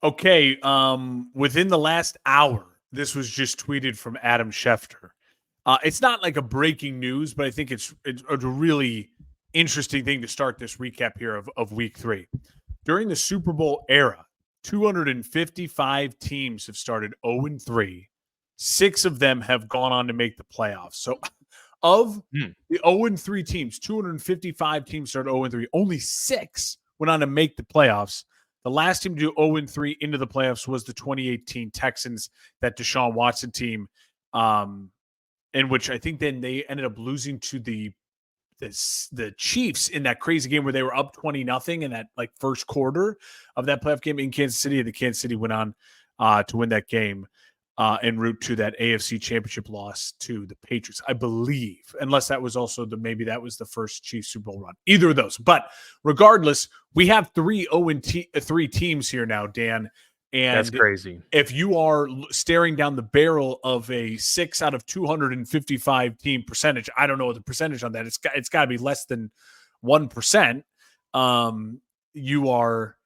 Okay, within the last hour, this was just tweeted from Adam Schefter. It's not like a breaking news, but I think it's a really interesting thing to start this recap here of week 3. During the Super Bowl era, 255 teams have started 0-3. 6 of them have gone on to make the playoffs. So of the 0-3 teams, 255 teams started 0-3. Only 6 went on to make the playoffs. The last team to do 0-3 into the playoffs was the 2018 Texans, that Deshaun Watson team, in which I think then they ended up losing to the Chiefs in that crazy game where they were up 20-0 in that like first quarter of that playoff game in Kansas City. The Kansas City went on to win that game en route to that AFC Championship loss to the Patriots, I believe, unless that was also maybe that was the first Chiefs Super Bowl run. Either of those. But regardless, we have 3 0-3 teams here now, Dan. And that's crazy. If you are staring down the barrel of a 6 out of 255 team percentage, I don't know the percentage on that. It's got to be less than 1%. You are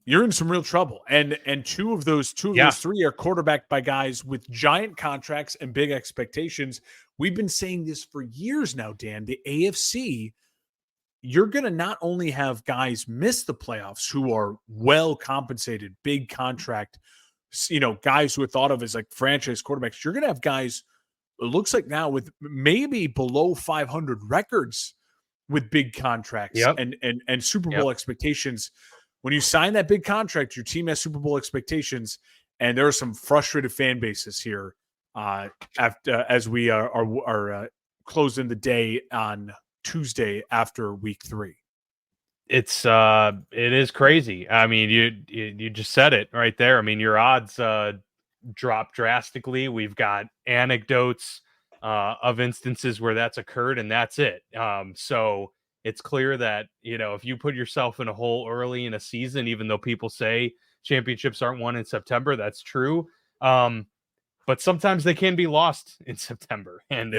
you're in some real trouble. And two of those 3 are quarterbacked by guys with giant contracts and big expectations. We've been saying this for years now, Dan. The AFC, you're going to not only have guys miss the playoffs who are well compensated, big contract, guys who are thought of as like franchise quarterbacks. You're going to have guys, it looks like now, with maybe below 500 records with big contracts and Super Bowl expectations. When you sign that big contract, your team has Super Bowl expectations, and there are some frustrated fan bases here as we are closing the day on Tuesday after week 3. It is crazy. I mean, you just said it right there. I mean, your odds drop drastically. We've got anecdotes of instances where that's occurred, and that's it. So it's clear that, if you put yourself in a hole early in a season, even though people say championships aren't won in September, that's true. But sometimes they can be lost in September. And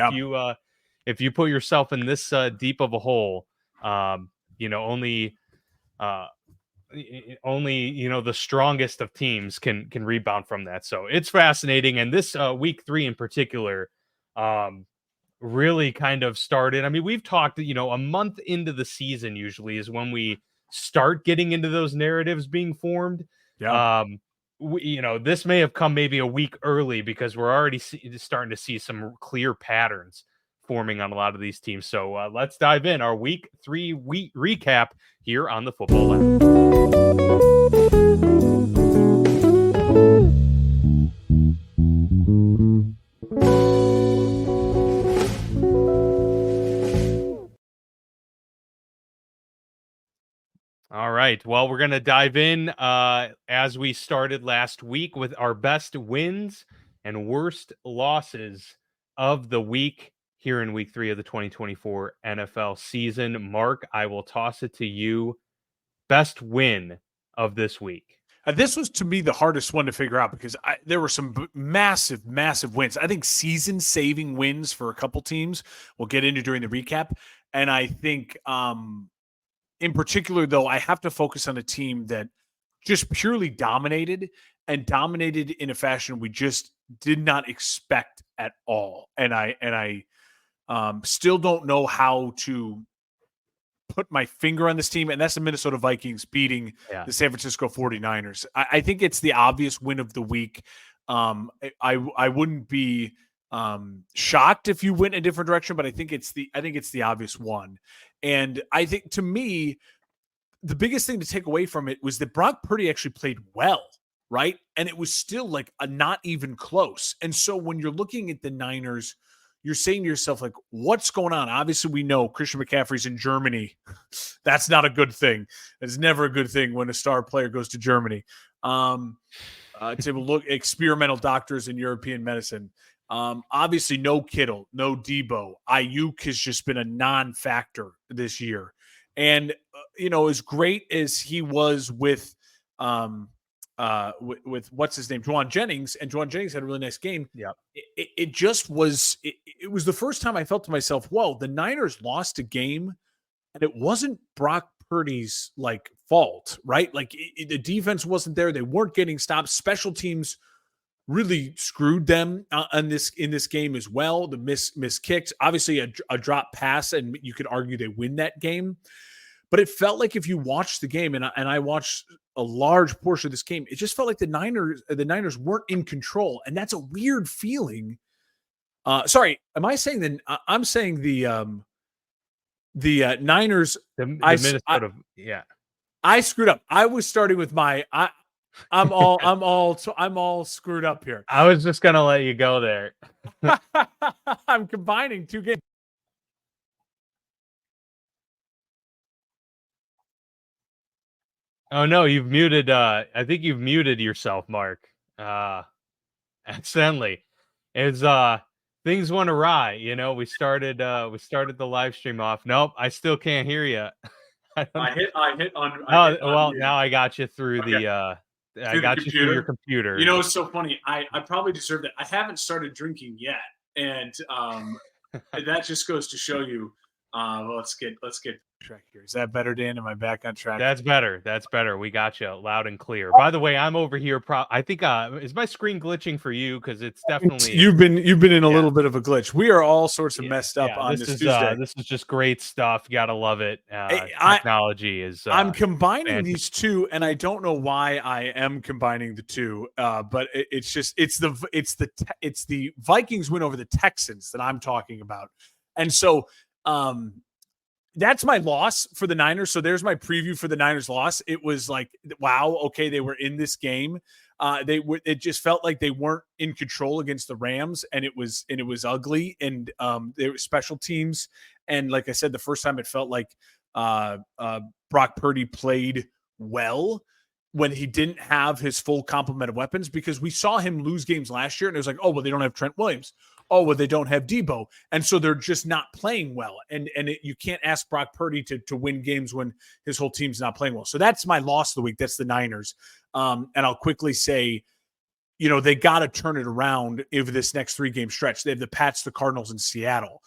if you put yourself in this deep of a hole, only the strongest of teams can rebound from that. So it's fascinating. And this week 3 in particular, really kind of started. I mean, we've talked, a month into the season usually is when we start getting into those narratives being formed. This may have come maybe a week early because we're already starting to see some clear patterns forming on a lot of these teams. So let's dive in. Our week 3 recap here on the Football Lab. All right. Well, we're going to dive in as we started last week with our best wins and worst losses of the week here in week 3 of the 2024 NFL season. Mark, I will toss it to you. Best win of this week. This was, to me, the hardest one to figure out because there were some massive, massive wins. I think season-saving wins for a couple teams we'll get into during the recap. And I think in particular, though, I have to focus on a team that just purely dominated in a fashion we just did not expect at all. And I still don't know how to put my finger on this team, and that's the Minnesota Vikings beating the San Francisco 49ers. I think it's the obvious win of the week. I wouldn't be shocked if you went a different direction, but I think it's the obvious one. And I think, to me, the biggest thing to take away from it was that Brock Purdy actually played well, right? And it was still like a not even close. And so when you're looking at the Niners, you're saying to yourself, like, what's going on? Obviously, we know Christian McCaffrey's in Germany. That's not a good thing. It's never a good thing when a star player goes to Germany. To look experimental doctors in European medicine. Obviously, no Kittle, no Debo. Ayuk has just been a non-factor this year. And, as great as he was with what's his name, Juwan Jennings, and Juwan Jennings had a really nice game. Yeah, it just was. It was the first time I felt to myself, "Whoa, the Niners lost a game, and it wasn't Brock Purdy's like fault, right? Like the defense wasn't there. They weren't getting stops. Special teams really screwed them in this game as well. The miss kicks, obviously a drop pass, and you could argue they win that game. But it felt like if you watched the game, and I watched a large portion of this game, it just felt like the Niners weren't in control, and that's a weird feeling. Sorry, am I saying that? I'm saying the Niners. The Minnesota, yeah. I screwed up. I was starting with I'm all screwed up here. I was just gonna let you go there. I'm combining two games. Oh no, you've muted. I think you've muted yourself, Mark. Accidentally. It's things went awry. You know, we started the live stream off. Nope, I still can't hear you. I hit on. Well, now I got you through the. I got you through your computer. You know, it's so funny. I probably deserve that. I haven't started drinking yet, and that just goes to show you. Let's get track here. Is that better, Dan? Am I back on track? That's better. That's better. We got you loud and clear. By the way, I'm over here. I think is my screen glitching for you? Because it's definitely you've been in a little bit of a glitch. We are all sorts of messed up on this Tuesday. This is just great stuff. You gotta love it. Technology is. I'm combining these two, and I don't know why I am combining the two. But it's the Vikings win over the Texans that I'm talking about, and so. That's my loss for the Niners. So there's my preview for the Niners loss. It was like, wow, okay, they were in this game. It just felt like they weren't in control against the Rams, and it was ugly. And they were special teams. And like I said, the first time it felt like Brock Purdy played well when he didn't have his full complement of weapons, because we saw him lose games last year, and it was like, oh, well, they don't have Trent Williams. Oh, well, they don't have Debo. And so they're just not playing well. And you can't ask Brock Purdy to win games when his whole team's not playing well. So that's my loss of the week. That's the Niners. And I'll quickly say, you know, they got to turn it around over this next 3-game stretch. They have the Pats, the Cardinals, and Seattle.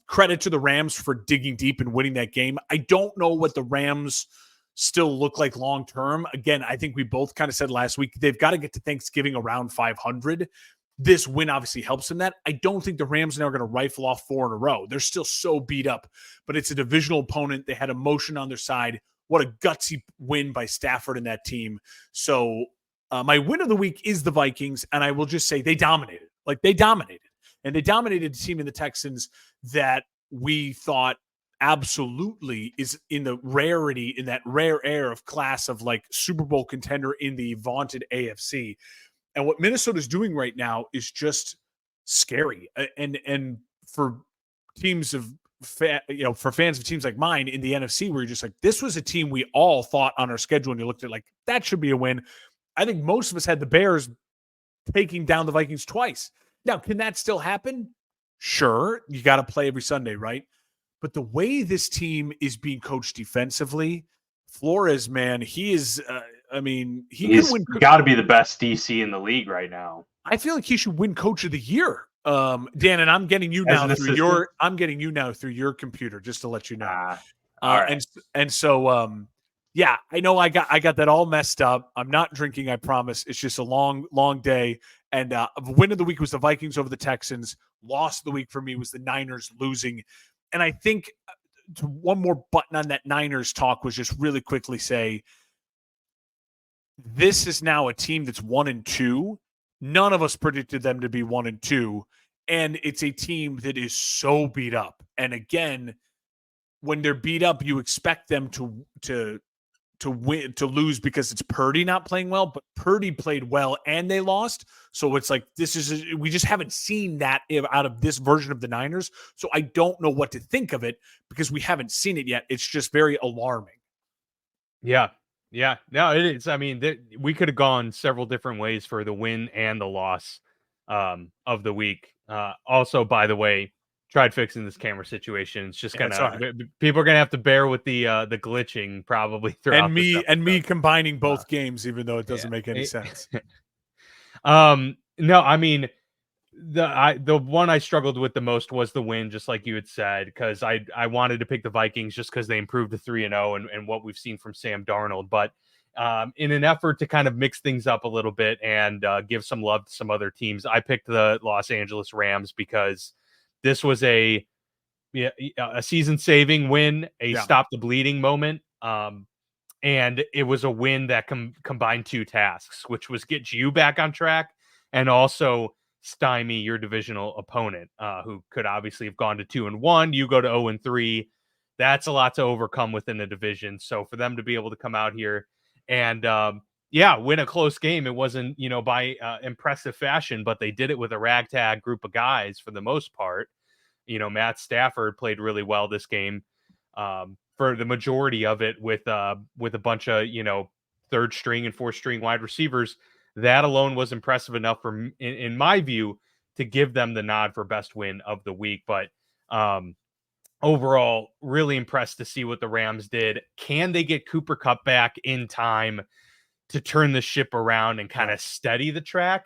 Credit to the Rams for digging deep and winning that game. I don't know what the Rams still look like long term. Again, I think we both kind of said last week, they've got to get to Thanksgiving around 500. This win obviously helps in that. I don't think the Rams now are going to rifle off 4 in a row. They're still so beat up, but it's a divisional opponent. They had emotion on their side. What a gutsy win by Stafford and that team. So my win of the week is the Vikings, and I will just say they dominated. Like, they dominated. And they dominated the team in the Texans that we thought absolutely is in that rare air of class of like Super Bowl contender in the vaunted AFC. And what Minnesota's doing right now is just scary. And for teams of for fans of teams like mine in the NFC, where you're just like, this was a team we all thought on our schedule, and you looked at like, that should be a win. I think most of us had the Bears taking down the Vikings twice. Now, can that still happen? Sure. You got to play every Sunday, right? But the way this team is being coached defensively, Flores, man, he is he's got to be the best DC in the league right now. I feel like he should win Coach of the Year. Dan, and I'm getting you now through your computer, just to let you know. Right. Yeah, I know I got that all messed up. I'm not drinking, I promise. It's just a long day. And win of the week was the Vikings over the Texans. Loss of the week for me was the Niners losing. And I think one more button on that Niners talk was just really quickly say, this is now a team that's 1-2. None of us predicted them to be 1-2. And it's a team that is so beat up. And again, when they're beat up, you expect them to lose because it's Purdy not playing well, but Purdy played well and they lost. So it's like, we just haven't seen that out of this version of the Niners. So I don't know what to think of it because we haven't seen it yet. It's just very alarming. Yeah. Yeah, no, it is. I mean, we could have gone several different ways for the win and the loss of the week. Also, by the way, tried fixing this camera situation. It's just people are gonna have to bear with the glitching probably throughout. And me combining both games, even though it doesn't make any sense. No, I mean, The one I struggled with the most was the win, just like you had said, because I wanted to pick the Vikings just because they improved to 3-0 and what we've seen from Sam Darnold. But in an effort to kind of mix things up a little bit and give some love to some other teams, I picked the Los Angeles Rams because this was a season-saving win, a stop the bleeding moment. And it was a win that combined two tasks, which was get you back on track and also stymie your divisional opponent, who could obviously have gone to 2-1. You go to 0-3. That's a lot to overcome within a division. So for them to be able to come out here and win a close game, it wasn't by impressive fashion, but they did it with a ragtag group of guys for the most part. Matt Stafford played really well this game for the majority of it with a bunch of third string and fourth string wide receivers. That alone was impressive enough in my view, to give them the nod for best win of the week. But overall, really impressed to see what the Rams did. Can they get Cooper Kupp back in time to turn the ship around and kind of steady the track?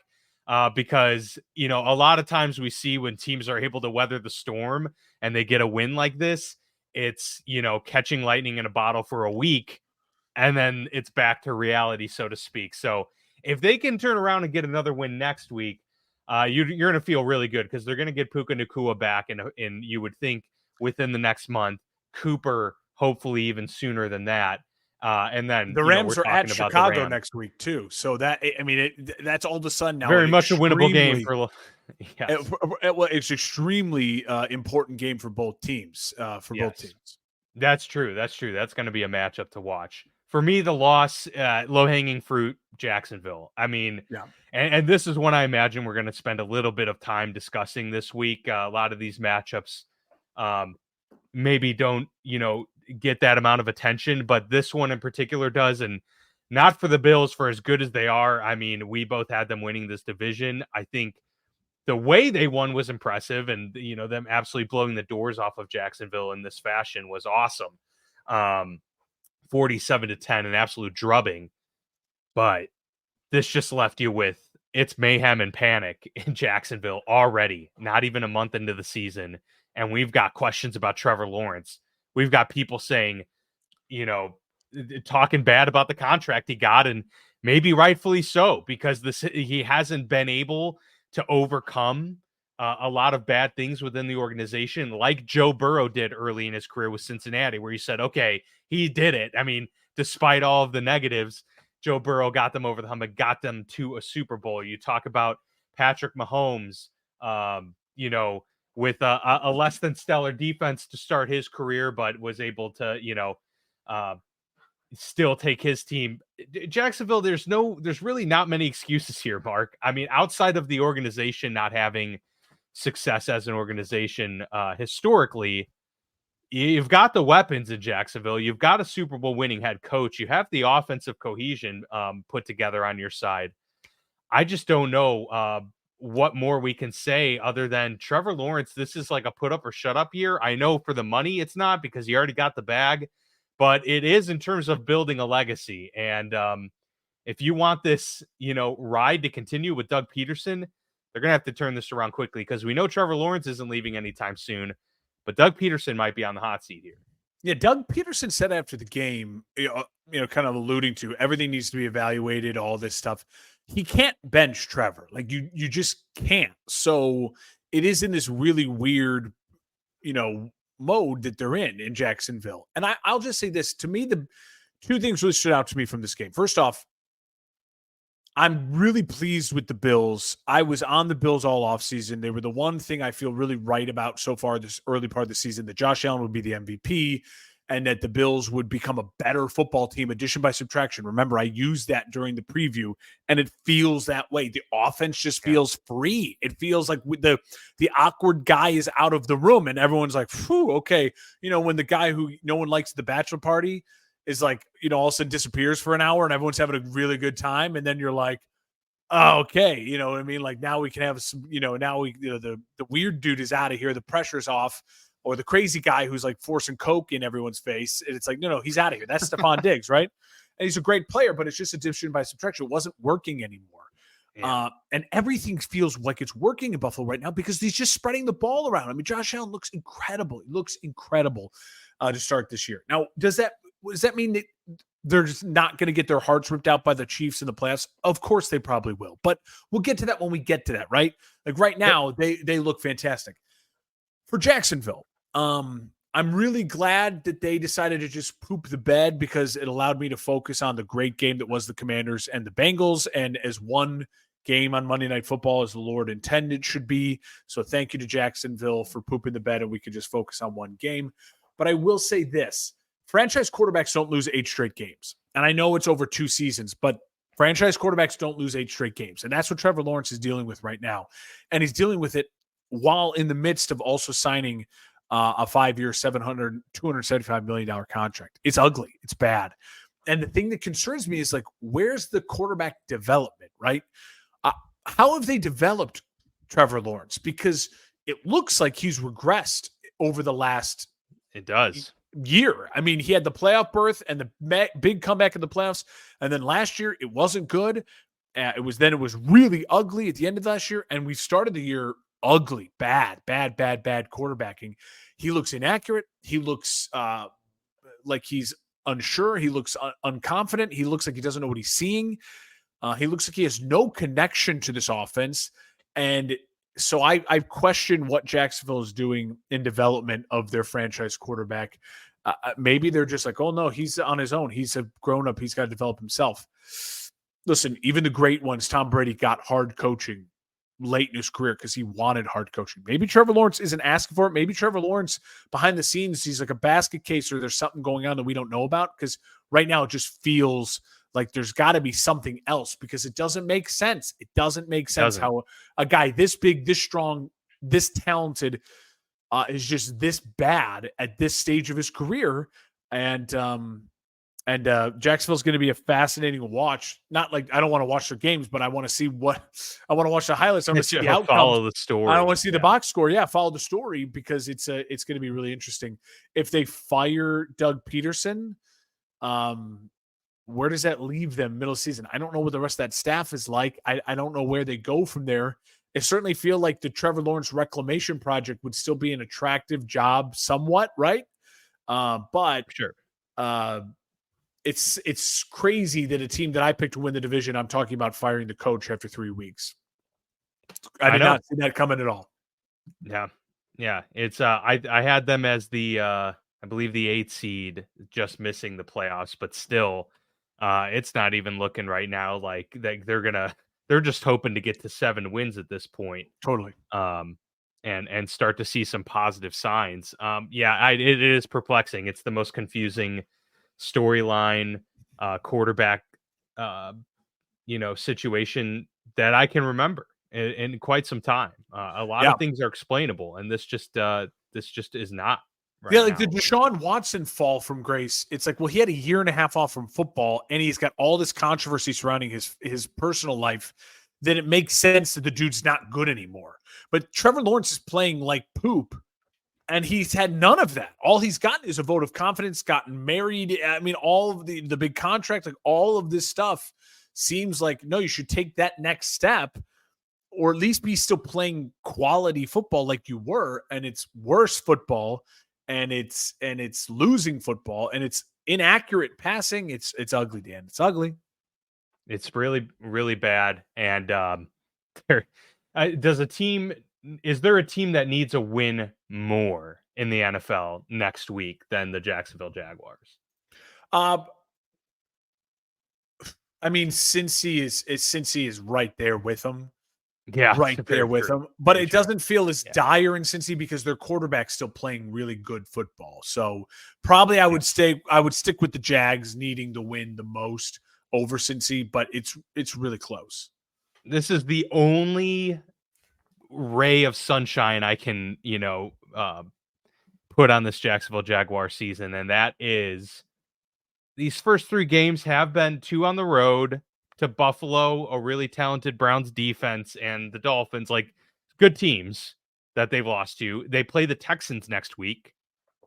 Because, a lot of times we see when teams are able to weather the storm and they get a win like this, it's, catching lightning in a bottle for a week, and then it's back to reality, so to speak. So if they can turn around and get another win next week, you're going to feel really good because they're going to get Puka Nacua back, and you would think within the next month, Cooper hopefully even sooner than that. And then the Rams are at Chicago next week too. So that's all of a sudden now very much a winnable game for. Yes. It's extremely important game for both teams. Both teams. That's true. That's going to be a matchup to watch. For me, the loss, low-hanging fruit, Jacksonville. And this is one I imagine we're going to spend a little bit of time discussing this week. A lot of these matchups maybe don't, get that amount of attention, but this one in particular does, and not for the Bills for as good as they are. We both had them winning this division. I think the way they won was impressive, and them absolutely blowing the doors off of Jacksonville in this fashion was awesome. 47-10, an absolute drubbing. But this just left you with it's mayhem and panic in Jacksonville already, not even a month into the season. And we've got questions about Trevor Lawrence. We've got people saying, talking bad about the contract he got, and maybe rightfully so, because he hasn't been able to overcome a lot of bad things within the organization, like Joe Burrow did early in his career with Cincinnati, where he said, okay, he did it. Despite all of the negatives, Joe Burrow got them over the hump and got them to a Super Bowl. You talk about Patrick Mahomes, with a less than stellar defense to start his career, but was able to, still take his team. Jacksonville, there's really not many excuses here, Mark. Outside of the organization not having success as an organization historically, you've got the weapons in Jacksonville. You've got a Super Bowl winning head coach. You have the offensive cohesion put together on your side. I just don't know what more we can say other than Trevor Lawrence. This is like a put up or shut up year. I know for the money it's not, because he already got the bag, but it is in terms of building a legacy. And if you want this, ride to continue with Doug Peterson, they're going to have to turn this around quickly, because we know Trevor Lawrence isn't leaving anytime soon, but Doug Peterson might be on the hot seat here. Yeah, Doug Peterson said after the game, kind of alluding to everything needs to be evaluated, all this stuff. He can't bench Trevor. Like you just can't. So it is in this really weird, mode that they're in Jacksonville. And I'll just say this. To me, the two things really stood out to me from this game. First off, I'm really pleased with the Bills. I was on the Bills all offseason. They were the one thing I feel really right about so far this early part of the season, that Josh Allen would be the MVP and that the Bills would become a better football team, addition by subtraction. Remember, I used that during the preview, and it feels that way. The offense just feels free. It feels like the awkward guy is out of the room, and everyone's like, phew, okay. When the guy who no one likes at the bachelor party is like, all of a sudden disappears for an hour and everyone's having a really good time. And then you're like, oh, okay. You know what I mean? Like now we can have some, now the weird dude is out of here. The pressure's off. Or the crazy guy who's like forcing Coke in everyone's face. And it's like, no, he's out of here. That's Stephon Diggs, right? And he's a great player, but it's just addition by subtraction. It wasn't working anymore. And everything feels like it's working in Buffalo right now because he's just spreading the ball around. I mean, Josh Allen looks incredible. He looks incredible to start this year. Now, does that mean that they're just not going to get their hearts ripped out by the Chiefs in the playoffs? Of course they probably will. But we'll get to that when we get to that, right? Like right now, they look fantastic. For Jacksonville, I'm really glad that they decided to just poop the bed because it allowed me to focus on the great game that was the Commanders and the Bengals. And as one game on Monday Night Football as the Lord intended should be. So thank you to Jacksonville for pooping the bed and we could just focus on one game. But I will say this, franchise quarterbacks don't lose 8 straight games. And I know it's over 2 seasons, but franchise quarterbacks don't lose 8 straight games. And that's what Trevor Lawrence is dealing with right now. And he's dealing with it while in the midst of also signing a 5-year, $275 million contract. It's ugly. It's bad. And the thing that concerns me is like, where's the quarterback development, right? How have they developed Trevor Lawrence? Because it looks like he's regressed over the last year. I mean, he had the playoff berth and the big comeback in the playoffs. And then last year, it wasn't good. It was really ugly at the end of last year. And we started the year ugly, bad quarterbacking. He looks inaccurate. He looks like he's unsure. He looks unconfident. He looks like he doesn't know what he's seeing. He looks like he has no connection to this offense. And so I question what Jacksonville is doing in development of their franchise quarterback. Maybe they're just like, oh, no, he's on his own. He's a grown-up. He's got to develop himself. Listen, even the great ones, Tom Brady got hard coaching late in his career because he wanted hard coaching. Maybe Trevor Lawrence isn't asking for it. Maybe Trevor Lawrence, behind the scenes, he's like a basket case or there's something going on that we don't know about because right now it just feels like there's got to be something else because it doesn't make sense. It doesn't make sense how a guy this big, this strong, this talented is just this bad at this stage of his career. And Jacksonville's going to be a fascinating watch. Not like I don't want to watch their games, but I want to see I want to watch the highlights. I want to see the outcomes. Follow the story. I want to see the box score. Yeah, follow the story because it's going to be really interesting. If they fire Doug Peterson, where does that leave them middle season? I don't know what the rest of that staff is like. I don't know where they go from there. I certainly feel like the Trevor Lawrence reclamation project would still be an attractive job somewhat, right? But sure. It's crazy that a team that I picked to win the division, I'm talking about firing the coach after 3 weeks. I did not see that coming at all. Yeah. It's I had them as the I believe the 8th seed, just missing the playoffs, but still, it's not even looking right now like they're just hoping to get to 7 wins at this point. Totally. And start to see some positive signs. It is perplexing. It's the most confusing storyline, quarterback, situation that I can remember in quite some time. A lot of things are explainable, and this just is not. Like the Deshaun Watson fall from grace. It's like, well, he had a year and a half off from football, and he's got all this controversy surrounding his personal life. Then it makes sense that the dude's not good anymore. But Trevor Lawrence is playing like poop, and he's had none of that. All he's gotten is a vote of confidence, gotten married. I mean, all of the big contract, like all of this stuff seems like, no, you should take that next step or at least be still playing quality football like you were. And it's worse football, and it's losing football, and it's inaccurate passing. It's ugly, Dan. It's ugly. It's really, really bad. And is there a team that needs a win more in the NFL next week than the Jacksonville Jaguars? I mean, Cincy is right there with them. Yeah, right there with them. But it doesn't feel as dire in Cincy because their quarterback's still playing really good football. So probably I would stick with the Jags needing to win the most over Cincy, but it's really close. This is the only ray of sunshine I can, put on this Jacksonville Jaguar season, and that is these first 3 games have been 2 on the road to Buffalo, a really talented Browns defense, and the Dolphins, like good teams that they've lost to. They play the Texans next week,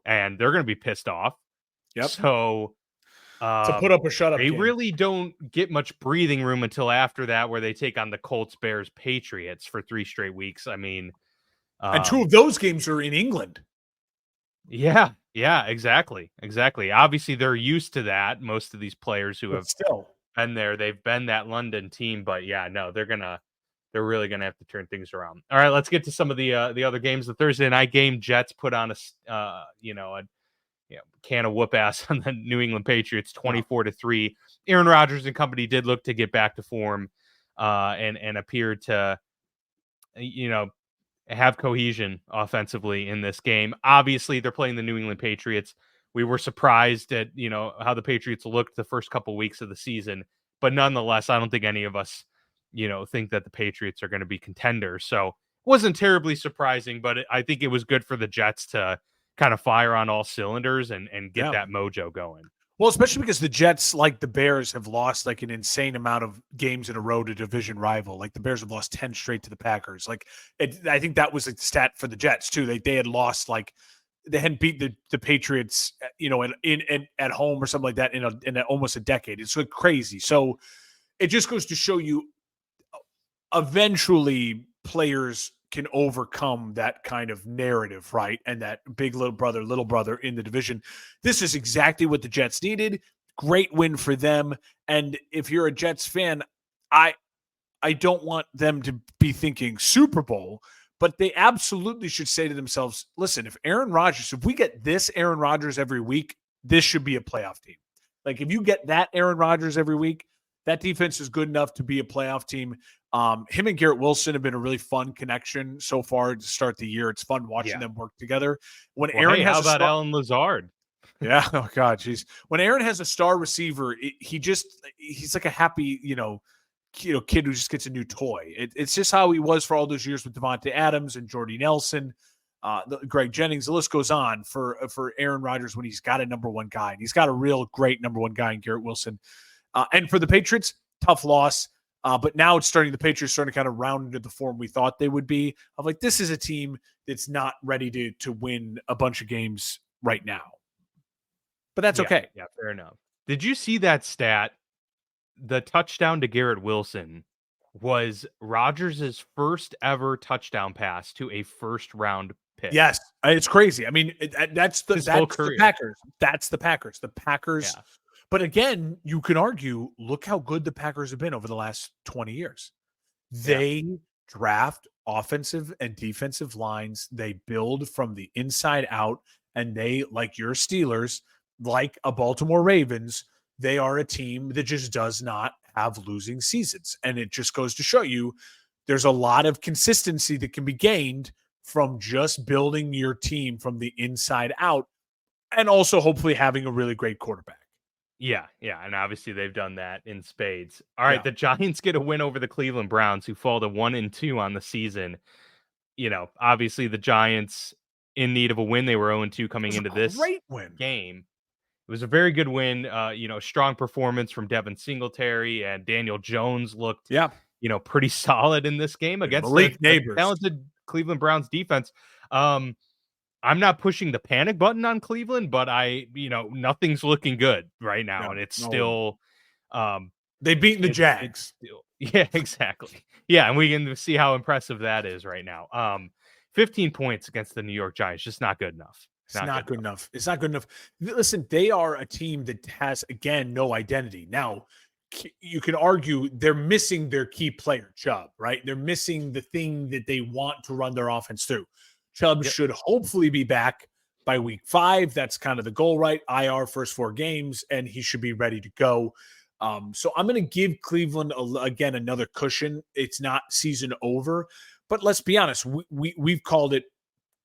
and they're going to be pissed off. Yep. So to put up a shut up They game. really don't get much breathing room until after that, where they take on the Colts, Bears, Patriots for 3 straight weeks. I mean, And 2 of those games are in England. yeah, exactly. Obviously, they're used to that. Most of these players who have Still. been there, they've been that London team. But yeah, no, they're really gonna have to turn things around. All right, let's get to some of the other games. The Thursday night game, Jets put on a can of whoop ass on the New England Patriots, 24-3. Aaron Rodgers and company did look to get back to form, and appeared to, have cohesion offensively in this game. Obviously, they're playing the New England Patriots. We were surprised at, how the Patriots looked the first couple weeks of the season, but nonetheless, I don't think any of us, think that the Patriots are going to be contenders. So it wasn't terribly surprising, but I think it was good for the Jets to kind of fire on all cylinders and get that mojo going. Well, especially because the Jets, like the Bears, have lost like an insane amount of games in a row to division rival. Like the Bears have lost 10 straight to the Packers. I think that was a stat for the Jets too. They had lost, like, they hadn't beat the Patriots, at home or something like that in almost a decade. It's crazy. So it just goes to show you, eventually players can overcome that kind of narrative, right? And that big little brother in the division. This is exactly what the Jets needed. Great win for them. And if you're a Jets fan, I don't want them to be thinking Super Bowl, but they absolutely should say to themselves, listen, if we get this Aaron Rodgers every week, this should be a playoff team. Like, if you get that Aaron Rodgers every week, that defense is good enough to be a playoff team. Him and Garrett Wilson have been a really fun connection so far to start the year. It's fun watching them work together. When Aaron has how about Allen Lazard? Yeah. Oh God, jeez. When Aaron has a star receiver, he's like a happy, kid who just gets a new toy. It's just how he was for all those years with Devontae Adams and Jordy Nelson, Greg Jennings. The list goes on for Aaron Rodgers when he's got a number one guy, and he's got a real great number one guy in Garrett Wilson. And for the Patriots, tough loss. But now the Patriots starting to kind of round into the form we thought they would be. Of like, this is a team that's not ready to win a bunch of games right now. But that's okay. Yeah, fair enough. Did you see that stat? The touchdown to Garrett Wilson was Rodgers' first ever touchdown pass to a first round pick. Yes, it's crazy. I mean, that's the Packers. That's the Packers. The Packers. Yeah. But again, you can argue, look how good the Packers have been over the last 20 years. They draft offensive and defensive lines. They build from the inside out, and they, like your Steelers, like a Baltimore Ravens, they are a team that just does not have losing seasons. And it just goes to show you there's a lot of consistency that can be gained from just building your team from the inside out, and also hopefully having a really great quarterback. Yeah, and obviously they've done that in spades. All right, the Giants get a win over the Cleveland Browns, who fall to 1-2 on the season. Obviously the Giants in need of a win. They were 0-2 coming into this game. It was a very good win. Strong performance from Devin Singletary, and Daniel Jones looked, pretty solid in this game against the talented Cleveland Browns defense. I'm not pushing the panic button on Cleveland, but nothing's looking good right now. And it's still, they've beaten the Jags. Yeah, exactly. Yeah. And we can see how impressive that is right now. 15 points against the New York Giants, just not good enough. It's not good enough. It's not good enough. Listen, they are a team that has, again, no identity. Now, you can argue they're missing their key player, Chubb, right? They're missing the thing that they want to run their offense through. Chubb should hopefully be back by week 5. That's kind of the goal, right? IR first 4 games, and he should be ready to go. So I'm going to give Cleveland, again, another cushion. It's not season over, but let's be honest. We've called it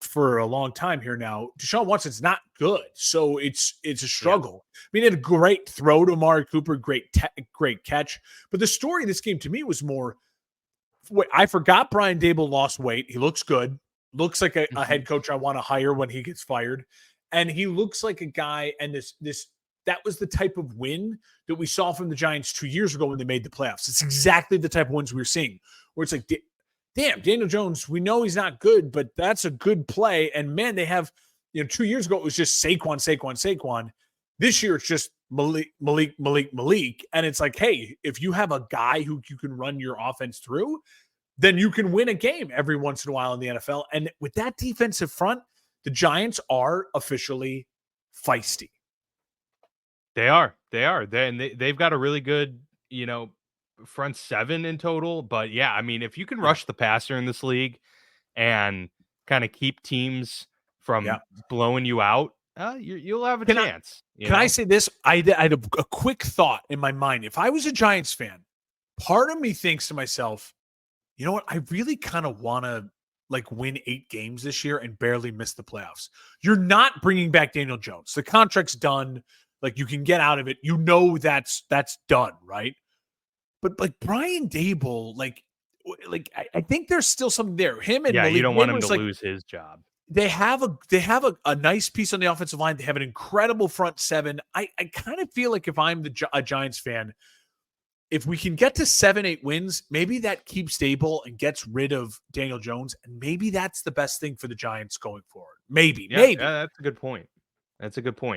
for a long time here now. Deshaun Watson's not good, so it's a struggle. I mean, he had a great throw to Amari Cooper, great catch. But the story of this game to me was more, I forgot Brian Daboll lost weight. He looks good. Looks like a head coach I want to hire when he gets fired. And he looks like a guy, and that was the type of win that we saw from the Giants 2 years ago when they made the playoffs. It's exactly the type of wins we were seeing, where it's like, damn, Daniel Jones, we know he's not good, but that's a good play. And man, they have, 2 years ago, it was just Saquon. This year, it's just Malik. And it's like, hey, if you have a guy who you can run your offense through, then you can win a game every once in a while in the NFL. And with that defensive front, the Giants are officially feisty. They are. They've got a really good, front seven in total. But yeah, I mean, if you can rush the passer in this league and kind of keep teams from blowing you out, you'll have a chance. I say this? I had a quick thought in my mind. If I was a Giants fan, part of me thinks to myself, you know what? I really kind of want to win 8 games this year and barely miss the playoffs. You're not bringing back Daniel Jones. The contract's done. You can get out of it. That's done, right? But Brian Daboll, I think there's still something there. Him and Malik you don't want him Neighbors, to lose his job. They have a nice piece on the offensive line. They have an incredible front seven. I kind of feel like if I'm a Giants fan, if we can get to 7-8 wins, maybe that keeps Daboll and gets rid of Daniel Jones, and maybe that's the best thing for the Giants going forward. Maybe. Yeah, that's a good point.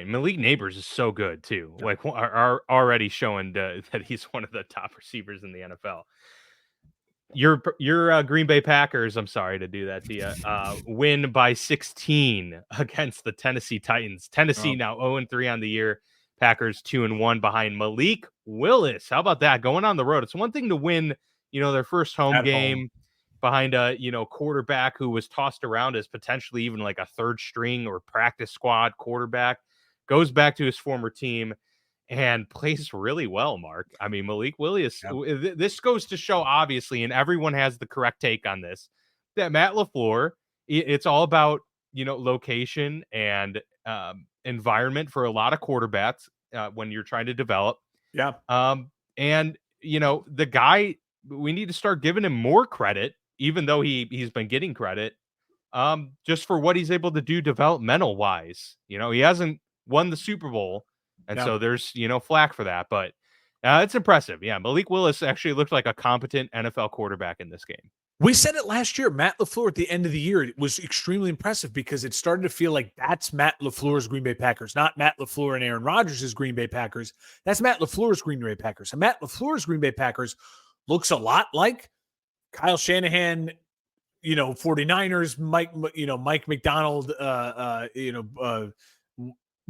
Malik Neighbors is so good too. Are already showing that he's one of the top receivers in the NFL. Your Green Bay Packers, I'm sorry to do that to you, win by 16 against the Tennessee Titans. Tennessee now 0-3 on the year. Packers 2-1 behind Malik Willis. How about that? Going on the road. It's one thing to win, their first home game behind a, quarterback who was tossed around as potentially even like a third string or practice squad quarterback, goes back to his former team and plays really well, Mark. I mean, Malik Willis, this goes to show, obviously, and everyone has the correct take on this, that Matt LaFleur, it's all about, location and environment for a lot of quarterbacks when you're trying to develop. Yeah. And, the guy, we need to start giving him more credit, even though he's been getting credit, just for what he's able to do developmental wise. He hasn't won the Super Bowl. And so there's, flack for that, but it's impressive. Yeah. Malik Willis actually looked like a competent NFL quarterback in this game. We said it last year. Matt LaFleur at the end of the year was extremely impressive because it started to feel like that's Matt LaFleur's Green Bay Packers, not Matt LaFleur and Aaron Rodgers' Green Bay Packers. That's Matt LaFleur's Green Bay Packers. And Matt LaFleur's Green Bay Packers looks a lot like Kyle Shanahan, 49ers, Mike McDonald,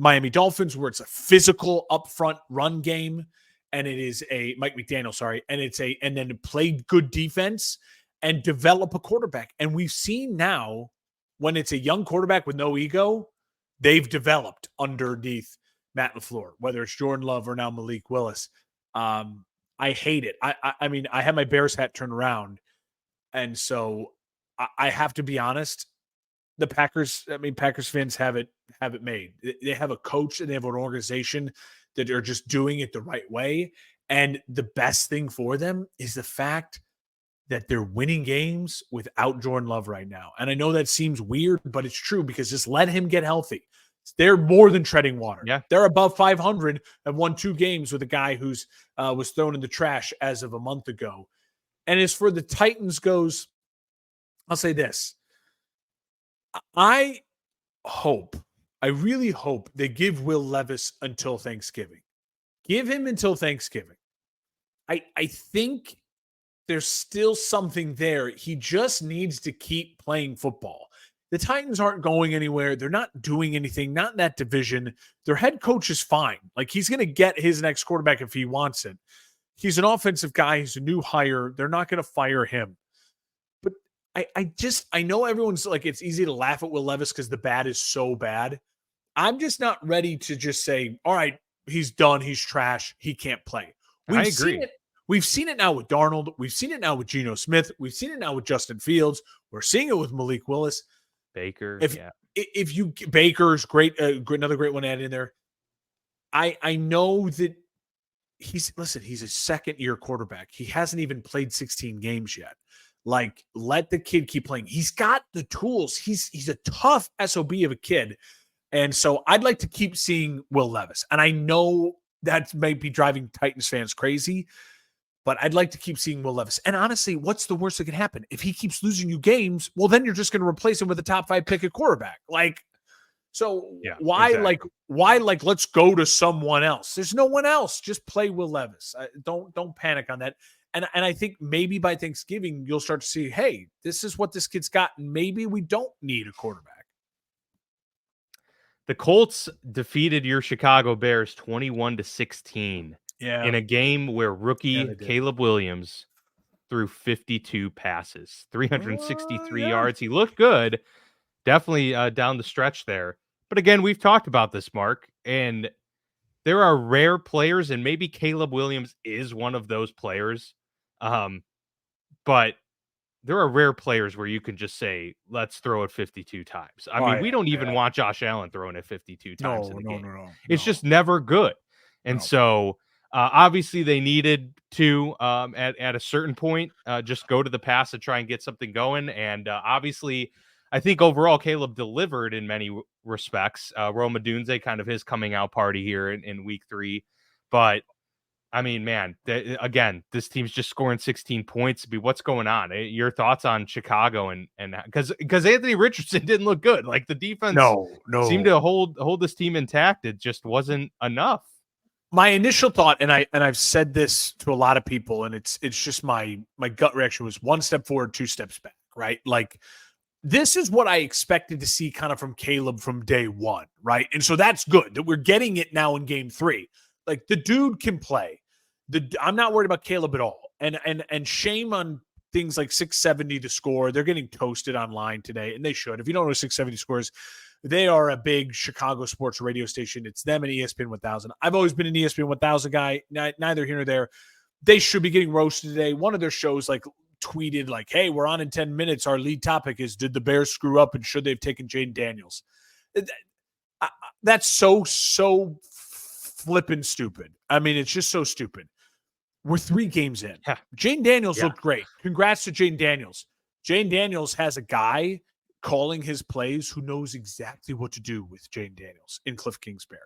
Miami Dolphins, where it's a physical upfront run game, and it is a Mike McDaniel, sorry, and then play good defense and develop a quarterback. And we've seen now when it's a young quarterback with no ego, they've developed underneath Matt LaFleur, whether it's Jordan Love or now Malik Willis. I hate it. I mean, I had my Bears hat turned around, and so I have to be honest. The Packers fans have it made. They have a coach and they have an organization that are just doing it the right way. And the best thing for them is the fact that they're winning games without Jordan Love right now. And I know that seems weird, but it's true because just let him get healthy. They're more than treading water. Yeah. They're above 500 and won 2 games with a guy who's was thrown in the trash as of a month ago. And as for the Titans goes, I'll say this. I really hope they give Will Levis until Thanksgiving. Give him until Thanksgiving. I think there's still something there. He just needs to keep playing football. The Titans aren't going anywhere. They're not doing anything, not in that division. Their head coach is fine. He's going to get his next quarterback if he wants it. He's an offensive guy. He's a new hire. They're not going to fire him. But I know everyone's like, it's easy to laugh at Will Levis because the bad is so bad. I'm just not ready to just say, all right, he's done. He's trash. He can't play. I agree. We've seen it now with Darnold. We've seen it now with Geno Smith. We've seen it now with Justin Fields. We're seeing it with Malik Willis. Baker. Baker's great, another great one to add in there. I know that he's a second-year quarterback. He hasn't even played 16 games yet. Let the kid keep playing. He's got the tools. He's a tough SOB of a kid. And so I'd like to keep seeing Will Levis. And I know that might be driving Titans fans crazy, but I'd like to keep seeing Will Levis. And honestly, what's the worst that can happen? If he keeps losing you games, well, then you're just going to replace him with a top 5 pick at quarterback. So Yeah, why exactly. let's go to someone else? There's no one else. Just play Will Levis. Don't panic on that. And I think maybe by Thanksgiving you'll start to see, hey, this is what this kid's got, and maybe we don't need a quarterback. The Colts defeated your Chicago Bears 21-16 in a game where rookie Caleb Williams threw 52 passes, 363 yards. He looked good, definitely down the stretch there. But again, we've talked about this, Mark, and there are rare players, and maybe Caleb Williams is one of those players. But there are rare players where you can just say, let's throw it 52 times. I mean, we don't even want Josh Allen throwing it 52 times in the game. No. It's just never good. And so obviously they needed to, at a certain point, just go to the pass and try and get something going. And obviously, I think overall Caleb delivered in many respects. Rome Odunze, kind of his coming out party here in week 3. But I mean, man, again, this team's just scoring 16 points. What's going on? Your thoughts on Chicago and because Anthony Richardson didn't look good. Like the defense seemed to hold this team intact. It just wasn't enough. My initial thought, and I've said this to a lot of people, and it's just my gut reaction was 1 step forward, 2 steps back, right? Like this is what I expected to see kind of from Caleb from day one, right? And so that's good that we're getting it now in game 3. Like the dude can play. I'm not worried about Caleb at all. And shame on things like 670 to score. They're getting toasted online today, and they should. If you don't know 670 scores, they are a big Chicago sports radio station. It's them and ESPN 1000. I've always been an ESPN 1000 guy. Neither here nor there. They should be getting roasted today. One of their shows like tweeted like, "Hey, we're on in 10 minutes. Our lead topic is did the Bears screw up and should they have taken Jayden Daniels?" That's so flippin' stupid. I mean, it's just so stupid. We're 3 games in. Jayden Daniels looked great. Congrats to Jayden Daniels. Jayden Daniels has a guy calling his plays who knows exactly what to do with Jayden Daniels in Cliff Kingsbury.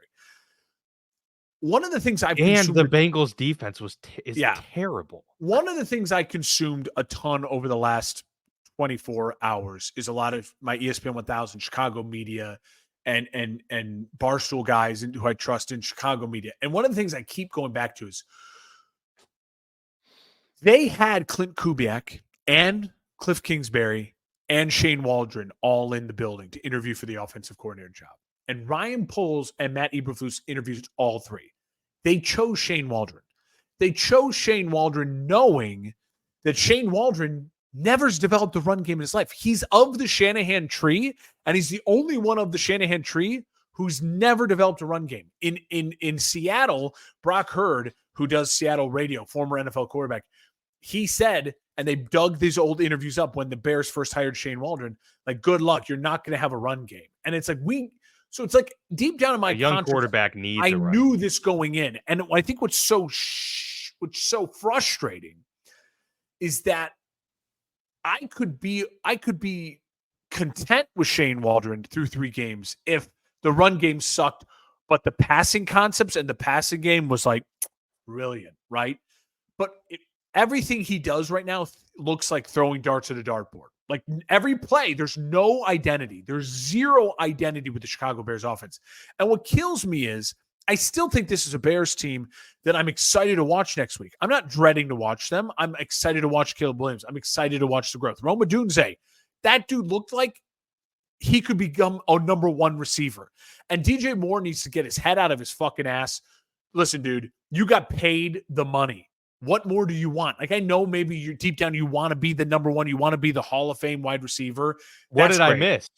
One of the things I've consumed, the Bengals defense is terrible. One of the things I consumed a ton over the last 24 hours is a lot of my ESPN 1000 Chicago media and Barstool guys who I trust in Chicago media. And one of the things I keep going back to is they had Clint Kubiak and Cliff Kingsbury and Shane Waldron all in the building to interview for the offensive coordinator job. And Ryan Poles and Matt Eberflus interviewed all 3. They chose Shane Waldron. They chose Shane Waldron knowing that Shane Waldron never's developed a run game in his life. He's of the Shanahan tree, and he's the only one of the Shanahan tree who's never developed a run game. In Seattle, Brock Hurd, who does Seattle radio, former NFL quarterback, he said, and they dug these old interviews up when the Bears first hired Shane Waldron, like, good luck, you're not going to have a run game. And it's like, so it's like deep down in my young quarterback needs I knew this going in. And I think what's so frustrating is that I could be content with Shane Waldron through 3 games if the run game sucked, but the passing concepts and the passing game was like brilliant, right? But everything he does right now looks like throwing darts at a dartboard. Like every play, there's no identity. There's zero identity with the Chicago Bears offense. And what kills me is I still think this is a Bears team that I'm excited to watch next week. I'm not dreading to watch them. I'm excited to watch Caleb Williams. I'm excited to watch the growth. Rome Odunze, that dude looked like he could become a number 1 receiver. And DJ Moore needs to get his head out of his fucking ass. Listen, dude, you got paid the money. What more do you want? Like, I know maybe you're deep down, you want to be the number 1. You want to be the Hall of Fame wide receiver. What did I miss?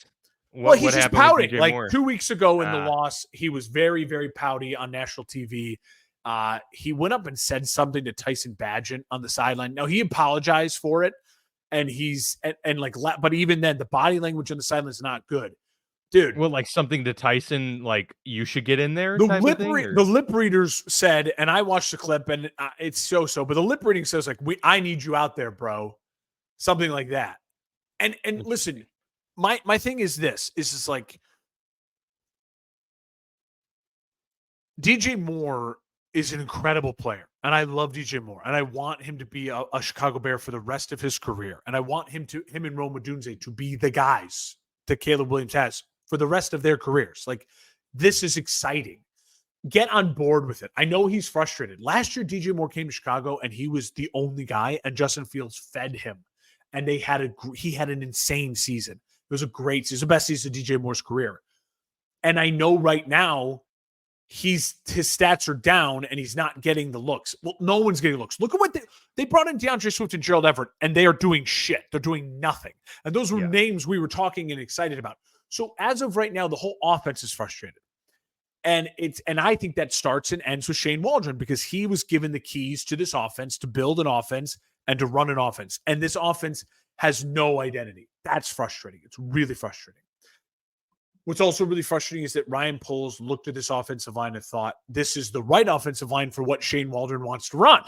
Well, he's just pouting. Like 2 weeks ago in the loss, he was very, very pouty on national TV. He went up and said something to Tyson Bagent on the sideline. Now, he apologized for it, and but even then, the body language on the sideline is not good. Dude. Well, like something to Tyson, like you should get in there. The lip readers said, and I watched the clip, and it's so, but the lip reading says like, I need you out there, bro. Something like that. And listen, my thing is this, is just like DJ Moore is an incredible player, and I love DJ Moore, and I want him to be a Chicago Bear for the rest of his career, and I want him and Rome Odunze to be the guys that Caleb Williams has. for the rest of their careers. Like, this is exciting. Get on board with it. I know he's frustrated. Last year, DJ Moore came to Chicago and he was the only guy, and Justin Fields fed him. And he had an insane season. It was a great season. It was the best season of DJ Moore's career. And I know right now his stats are down and he's not getting the looks. Well, no one's getting looks. Look at what they brought in DeAndre Swift and Gerald Everett, and they are doing shit. They're doing nothing. And those were names we were talking and excited about. So as of right now, the whole offense is frustrated. And I think that starts and ends with Shane Waldron, because he was given the keys to this offense to build an offense and to run an offense. And this offense has no identity. That's frustrating. It's really frustrating. What's also really frustrating is that Ryan Poles looked at this offensive line and thought, this is the right offensive line for what Shane Waldron wants to run.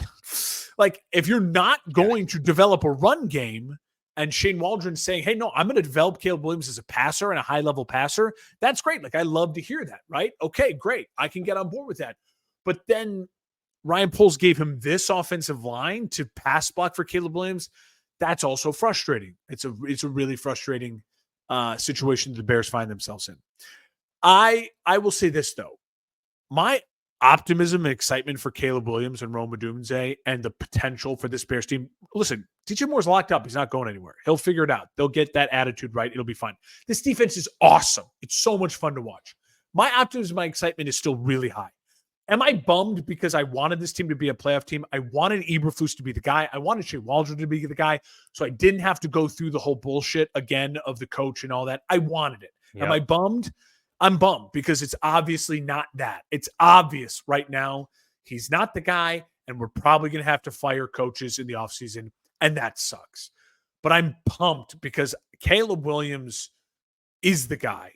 Like, if you're not going to develop a run game, and Shane Waldron's saying, hey, no, I'm going to develop Caleb Williams as a passer and a high-level passer, that's great. Like, I love to hear that, right? Okay, great. I can get on board with that. But then Ryan Poles gave him this offensive line to pass block for Caleb Williams. That's also frustrating. It's a really frustrating situation the Bears find themselves in. I will say this, though. My optimism and excitement for Caleb Williams and Rome Odunze and the potential for this Bears team. Listen, DJ Moore's locked up. He's not going anywhere. He'll figure it out. They'll get that attitude right. It'll be fine. This defense is awesome. It's so much fun to watch. My optimism, my excitement is still really high. Am I bummed because I wanted this team to be a playoff team? I wanted Eberflus to be the guy. I wanted Shea Waldron to be the guy, so I didn't have to go through the whole bullshit again of the coach and all that. I wanted it. Yep. Am I bummed? I'm bummed because it's obviously not that. It's obvious right now he's not the guy, and we're probably going to have to fire coaches in the offseason, and that sucks. But I'm pumped because Caleb Williams is the guy.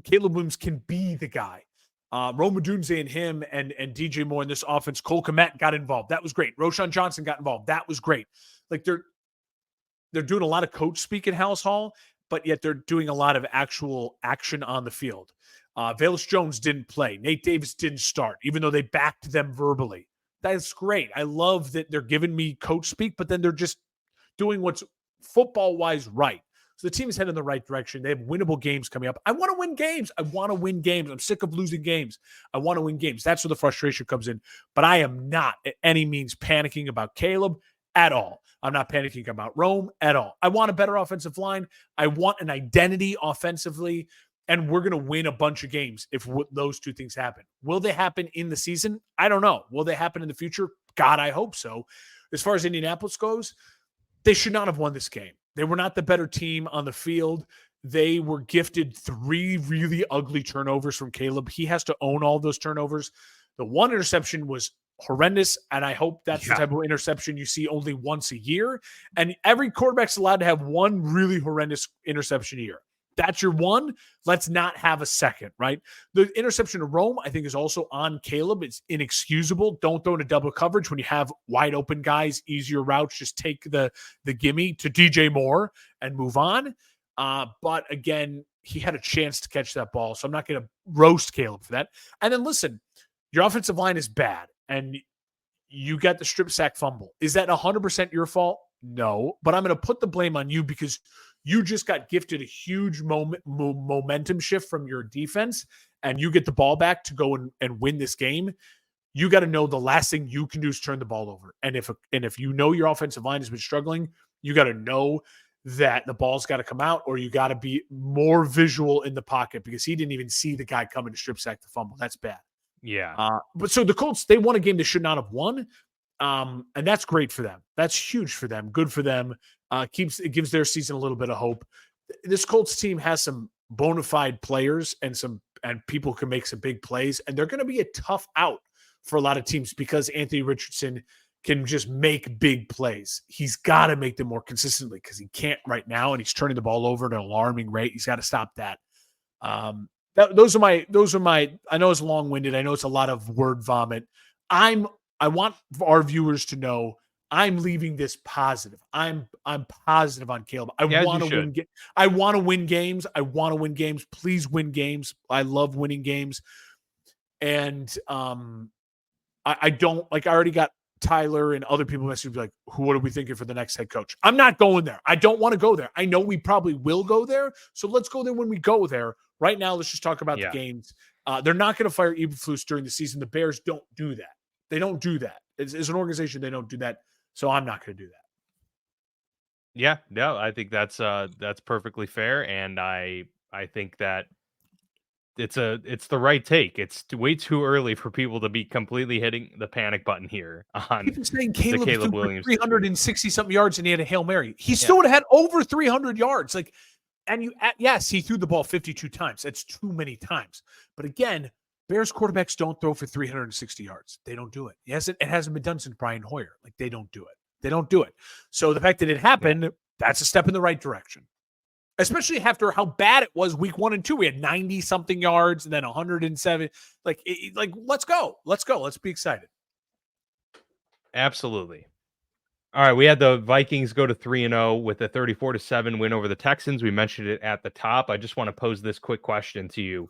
Caleb Williams can be the guy. Rome Odunze and him and DJ Moore in this offense. Cole Kmet got involved. That was great. Roshan Johnson got involved. That was great. Like, they're doing a lot of coach speak in House Hall, but yet they're doing a lot of actual action on the field. Velus Jones didn't play. Nate Davis didn't start, even though they backed them verbally. That's great. I love that they're giving me coach speak, but then they're just doing what's football-wise right. So the team is heading in the right direction. They have winnable games coming up. I want to win games. I'm sick of losing games. I want to win games. That's where the frustration comes in. But I am not at any means panicking about Caleb at all. I'm not panicking about Rome at all. I want a better offensive line. I want an identity offensively, and we're going to win a bunch of games if those two things happen. Will they happen in the season? I don't know. Will they happen in the future? God, I hope so. As far as Indianapolis goes, they should not have won this game. They were not the better team on the field. They were gifted 3 really ugly turnovers from Caleb. He has to own all those turnovers. The one interception was horrendous, and I hope that's the type of interception you see only once a year. And every quarterback's allowed to have one really horrendous interception a year. That's your one. Let's not have a second, right? The interception to Rome, I think, is also on Caleb. It's inexcusable. Don't throw into double coverage when you have wide open guys, easier routes. Just take the gimme to DJ Moore and move on. But again, he had a chance to catch that ball, so I'm not going to roast Caleb for that. And then listen, your offensive line is bad, and you got the strip sack fumble. Is that 100% your fault? No, but I'm going to put the blame on you because you just got gifted a huge momentum shift from your defense, and you get the ball back to go and win this game. You got to know the last thing you can do is turn the ball over. And if you know your offensive line has been struggling, you got to know that the ball's got to come out, or you got to be more visual in the pocket, because he didn't even see the guy coming to strip sack the fumble. That's bad. Yeah. But so the Colts, they won a game they should not have won. And that's great for them. That's huge for them. Good for them. It gives their season a little bit of hope. This Colts team has some bona fide players and people can make some big plays, and they're going to be a tough out for a lot of teams because Anthony Richardson can just make big plays. He's got to make them more consistently because he can't right now, and he's turning the ball over at an alarming rate. He's got to stop that. Those are my. I know it's long-winded. I know it's a lot of word vomit. I want our viewers to know I'm leaving this positive. I'm positive on Caleb. I want to win. I want to win games. I want to win games. Please win games. I love winning games. And I don't like. I already got Tyler and other people messaging like, what are we thinking for the next head coach? I'm not going there. I don't want to go there. I know we probably will go there. So let's go there when we go there. Right now, let's just talk about Yeah. the games. They're not going to fire Eberflus during the season. The Bears don't do that. They don't do that. As an organization, they don't do that. So I'm not going to do that. Yeah, no, I think that's perfectly fair, and I think that it's the right take. It's way too early for people to be completely hitting the panic button here on People saying the Caleb Caleb threw for Williams 360 something yards and he had a Hail Mary. He still would have had over 300 yards. Like, and yes, he threw the ball 52 times. That's too many times. But again, Bears quarterbacks don't throw for 360 yards. They don't do it. Yes, it hasn't been done since Brian Hoyer. Like, they don't do it. They don't do it. So the fact that it happened, that's a step in the right direction. Especially after how bad it was week 1 and 2. We had 90 something yards and then 107. Like, let's go. Let's go. Let's be excited. Absolutely. All right, we had the Vikings go to 3-0 with a 34-7 win over the Texans. We mentioned it at the top. I just want to pose this quick question to you.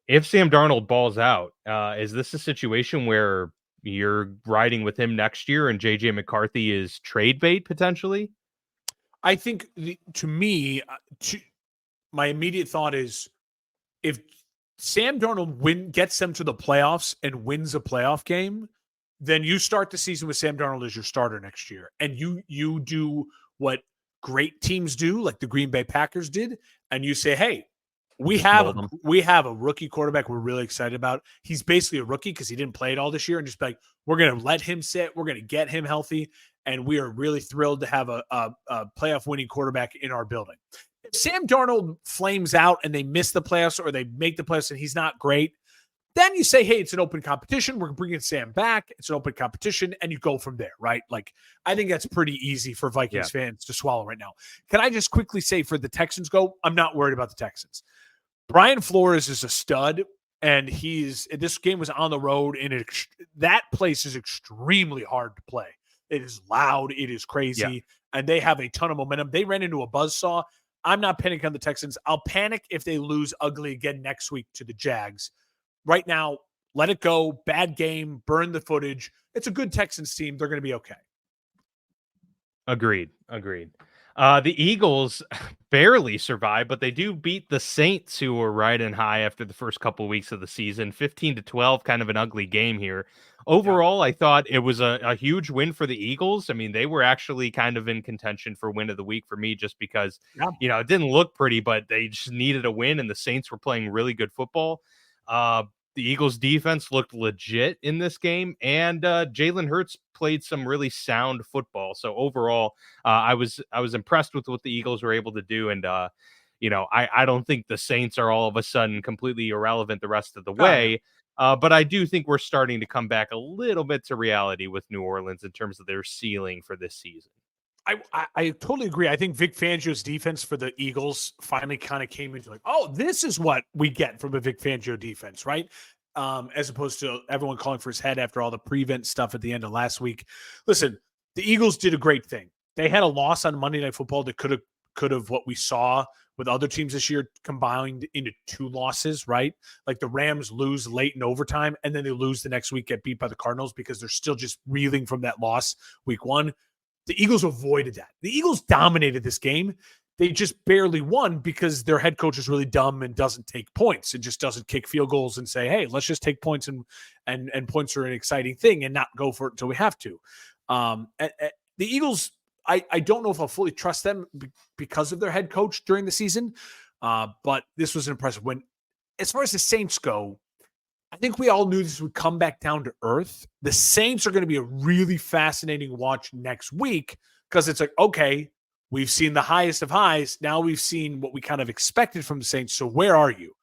If Sam Darnold balls out, is this a situation where you're riding with him next year and JJ McCarthy is trade bait potentially? I think to me, my immediate thought is if Sam Darnold gets them to the playoffs and wins a playoff game, then you start the season with Sam Darnold as your starter next year. And you do what great teams do, like the Green Bay Packers did, and you say, hey, we have a rookie quarterback we're really excited about. He's basically a rookie because he didn't play it all this year, and just be like, we're going to let him sit. We're going to get him healthy, and we are really thrilled to have a playoff winning quarterback in our building. If Sam Darnold flames out and they miss the playoffs or they make the playoffs and he's not great, then you say, hey, it's an open competition. We're bringing Sam back. It's an open competition, and you go from there, right? Like, I think that's pretty easy for Vikings fans to swallow right now. Can I just quickly say for the Texans I'm not worried about the Texans. Brian Flores is a stud, and this game was on the road, and that place is extremely hard to play. It is loud. It is crazy, and they have a ton of momentum. They ran into a buzzsaw. I'm not panicking on the Texans. I'll panic if they lose ugly again next week to the Jags. Right now, let it go. Bad game. Burn the footage. It's a good Texans team. They're going to be okay. Agreed. The Eagles barely survived, but they do beat the Saints, who were riding high after the first couple of weeks of the season. 15-12, kind of an ugly game here. Overall, I thought it was a huge win for the Eagles. I mean, they were actually kind of in contention for win of the week for me, just because, it didn't look pretty, but they just needed a win, and the Saints were playing really good football. The Eagles defense looked legit in this game, and Jalen Hurts played some really sound football. So overall, I was impressed with what the Eagles were able to do. And, I don't think the Saints are all of a sudden completely irrelevant the rest of the way. But I do think we're starting to come back a little bit to reality with New Orleans in terms of their ceiling for this season. I totally agree. I think Vic Fangio's defense for the Eagles finally kind of came into like, oh, this is what we get from a Vic Fangio defense, right? As opposed to everyone calling for his head after all the prevent stuff at the end of last week. Listen, the Eagles did a great thing. They had a loss on Monday Night Football that could have what we saw with other teams this year combined into 2 losses, right? Like the Rams lose late in overtime, and then they lose the next week, get beat by the Cardinals because they're still just reeling from that loss week 1. The Eagles avoided that. The Eagles dominated this game. They just barely won because their head coach is really dumb and doesn't take points and just doesn't kick field goals and say, hey, let's just take points and points are an exciting thing and not go for it until we have to. The Eagles, I don't know if I'll fully trust them because of their head coach during the season, but this was an impressive win. As far as the Saints go, I think we all knew this would come back down to earth. The Saints are going to be a really fascinating watch next week because it's like, okay, we've seen the highest of highs. Now we've seen what we kind of expected from the Saints. So where are you?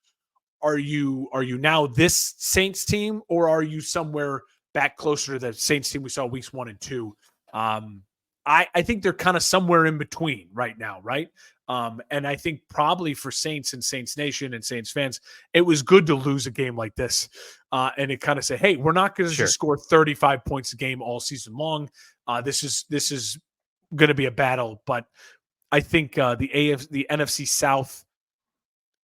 Are you now this Saints team, or are you somewhere back closer to the Saints team we saw weeks 1 and 2? I think they're kind of somewhere in between right now, right? And I think probably for Saints and Saints Nation and Saints fans, it was good to lose a game like this. And it kind of say, hey, we're not going to just score 35 points a game all season long. This is going to be a battle, but I think the NFC South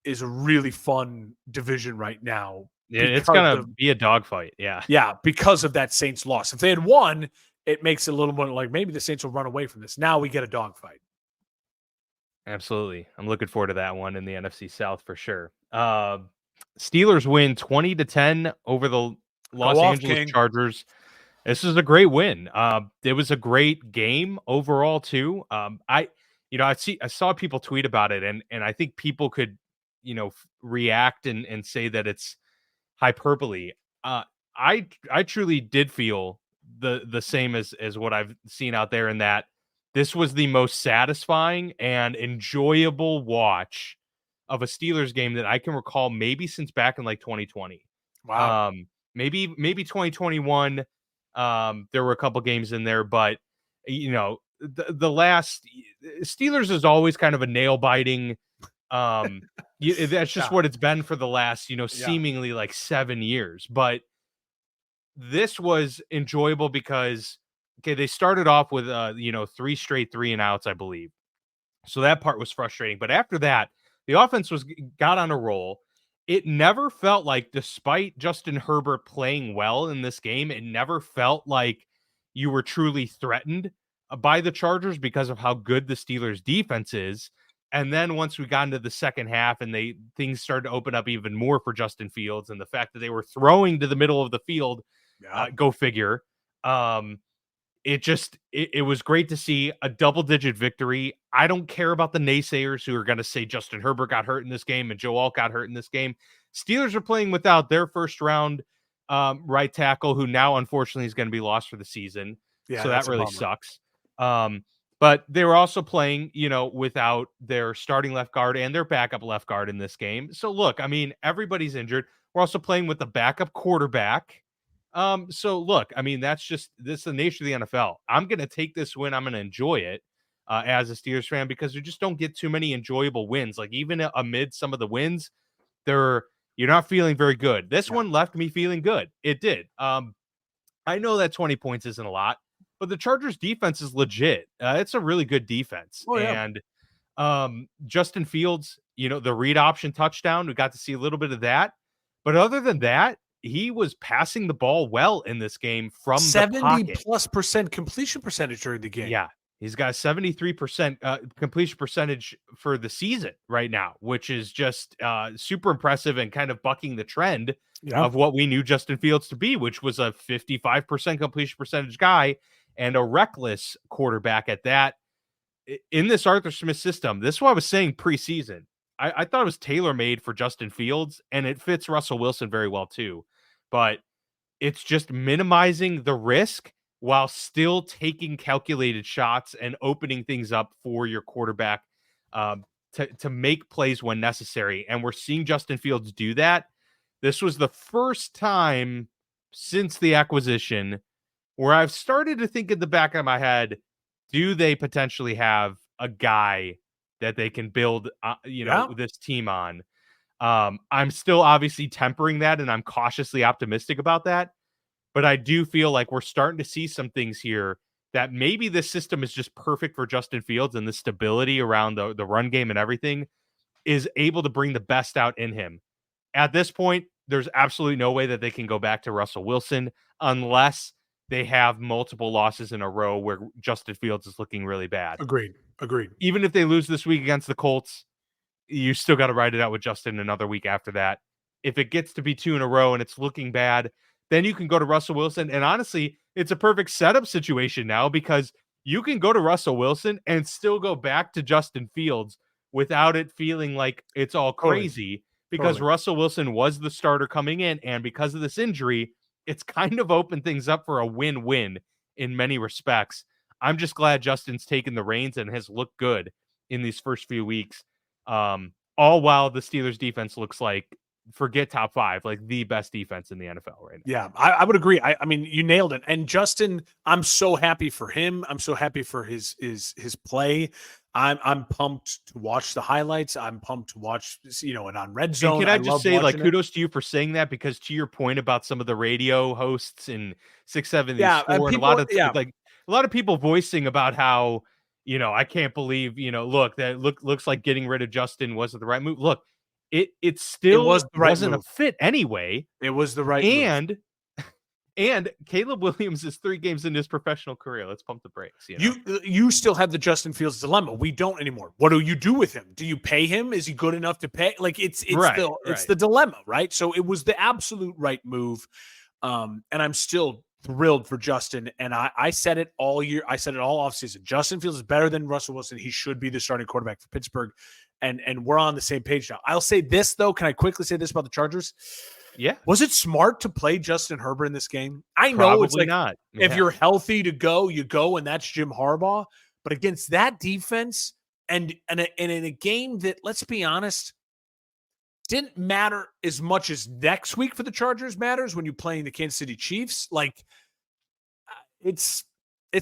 is a really fun division right now. Yeah, it's going to be a dogfight. Yeah, because of that Saints loss. If they had won, it makes it a little more like maybe the Saints will run away from this. Now we get a dogfight. Absolutely. I'm looking forward to that one in the NFC South for sure. Steelers win 20-10 over the Go Los off, Angeles King. Chargers. This is a great win. It was a great game overall too. I saw people tweet about it, and I think people could, react and say that it's hyperbole. I truly did feel the same as what I've seen out there, in that this was the most satisfying and enjoyable watch of a Steelers game that I can recall, maybe since back in like 2020. Wow. Maybe 2021. There were a couple games in there, but the last Steelers is always kind of a nail biting. That's just Yeah. what it's been for the last, seemingly like 7 years. But this was enjoyable because, okay, they started off with 3 straight 3-and-outs, I believe. So that part was frustrating. But after that, the offense got on a roll. It never felt like, despite Justin Herbert playing well in this game, it never felt like you were truly threatened by the Chargers because of how good the Steelers defense is. And then once we got into the second half and things started to open up even more for Justin Fields, and the fact that they were throwing to the middle of the field, go figure. It was great to see a double-digit victory. I don't care about the naysayers who are going to say Justin Herbert got hurt in this game and Joe Alt got hurt in this game. Steelers are playing without their first-round right tackle, who now unfortunately is going to be lost for the season. Yeah, so that really sucks. But they were also playing, without their starting left guard and their backup left guard in this game. So look, I mean, everybody's injured. We're also playing with the backup quarterback. So look, I mean, this is the nature of the NFL. I'm going to take this win. I'm going to enjoy it as a Steelers fan, because you just don't get too many enjoyable wins. Like, even amid some of the wins, you're not feeling very good. This one left me feeling good. It did. I know that 20 points isn't a lot, but the Chargers defense is legit. It's a really good defense. Oh, yeah. And Justin Fields, the read option touchdown, we got to see a little bit of that. But other than that, he was passing the ball well in this game from 70+% completion percentage during the game. Yeah, he's got 73% completion percentage for the season right now, which is just super impressive and kind of bucking the trend of what we knew Justin Fields to be, which was a 55% completion percentage guy and a reckless quarterback at that. In this Arthur Smith system, this is what I was saying preseason. I thought it was tailor-made for Justin Fields, and it fits Russell Wilson very well too. But it's just minimizing the risk while still taking calculated shots and opening things up for your quarterback to make plays when necessary. And we're seeing Justin Fields do that. This was the first time since the acquisition where I've started to think in the back of my head, do they potentially have a guy that they can build, this team on? I'm still obviously tempering that, and I'm cautiously optimistic about that. But I do feel like we're starting to see some things here that maybe this system is just perfect for Justin Fields, and the stability around the run game and everything is able to bring the best out in him. At this point, there's absolutely no way that they can go back to Russell Wilson unless they have multiple losses in a row where Justin Fields is looking really bad. Agreed. Even if they lose this week against the Colts, you still got to ride it out with Justin another week after that. If it gets to be 2 in a row and it's looking bad, then you can go to Russell Wilson. And honestly, it's a perfect setup situation now, because you can go to Russell Wilson and still go back to Justin Fields without it feeling like it's all crazy, because Russell Wilson was the starter coming in. And because of this injury, it's kind of opened things up for a win-win in many respects. I'm just glad Justin's taken the reins and has looked good in these first few weeks. All while the Steelers defense looks like, forget top 5, like the best defense in the NFL right now. Yeah, I would agree. I mean, you nailed it. And Justin, I'm so happy for him. I'm so happy for his play. I'm pumped to watch the highlights. I'm pumped to watch, and on Red Zone. And can I just say, kudos to you for saying that, because to your point about some of the radio hosts in 670 Score, and a lot of people voicing about how, I can't believe, looks like getting rid of Justin wasn't the right move. Look, it still wasn't a fit anyway. It was the right move. And Caleb Williams is 3 games into his professional career. Let's pump the brakes. You still have the Justin Fields dilemma. We don't anymore. What do you do with him? Do you pay him? Is he good enough to pay? Like it's the dilemma, right? So it was the absolute right move. And I'm still thrilled for Justin. And I said it all year. I said it all offseason. Justin Fields is better than Russell Wilson. He should be the starting quarterback for Pittsburgh. And we're on the same page now. I'll say this, though. Can I quickly say this about the Chargers? Yeah. Was it smart to play Justin Herbert in this game? I know Probably it's like not. If you're healthy to go, you go, and that's Jim Harbaugh. But against that defense and in a game that, let's be honest, didn't matter as much as next week for the Chargers matters when you're playing the Kansas City Chiefs. Like, it's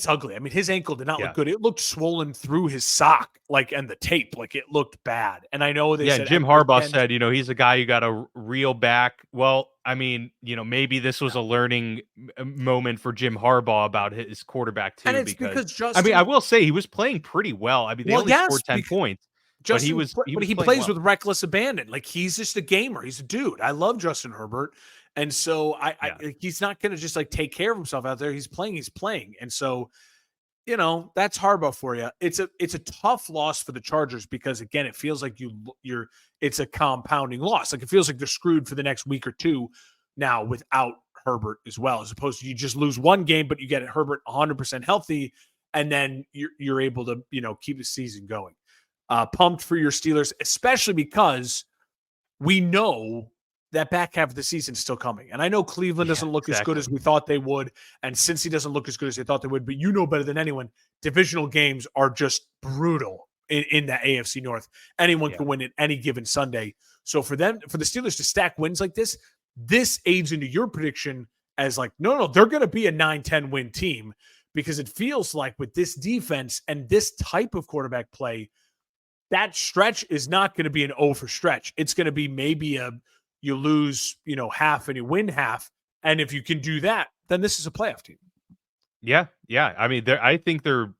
ugly. I mean, his ankle did not look good. It looked swollen through his sock, and the tape, it looked bad. And I know they said Jim Harbaugh said, he's a guy you got to reel back. Well, I mean, maybe this was a learning moment for Jim Harbaugh about his quarterback too. And it's because Justin, I mean, I will say he was playing pretty well. I mean, they only scored 10 points. Justin, but he plays with reckless abandon. Like, he's just a gamer. He's a dude. I love Justin Herbert. And so he's not going to just take care of himself out there. He's playing. And so, that's Harbaugh for you. It's a tough loss for the Chargers because, again, it feels like it's a compounding loss. Like, it feels like they're screwed for the next week or two now without Herbert as well, as opposed to you just lose one game, but you get Herbert 100% healthy. And then you're able to, keep the season going. Pumped for your Steelers, especially because we know that back half of the season is still coming. And I know Cleveland doesn't look as good as we thought they would, and Cincy doesn't look as good as they thought they would, but better than anyone, divisional games are just brutal in the AFC North. Anyone can win it any given Sunday. So for the Steelers to stack wins like this aids into your prediction as no, they're going to be a 9-10 win team, because it feels like with this defense and this type of quarterback play, that stretch is not going to be an over stretch. It's going to be maybe you lose, half and you win half. And if you can do that, then this is a playoff team. Yeah. Yeah. I mean, I think they're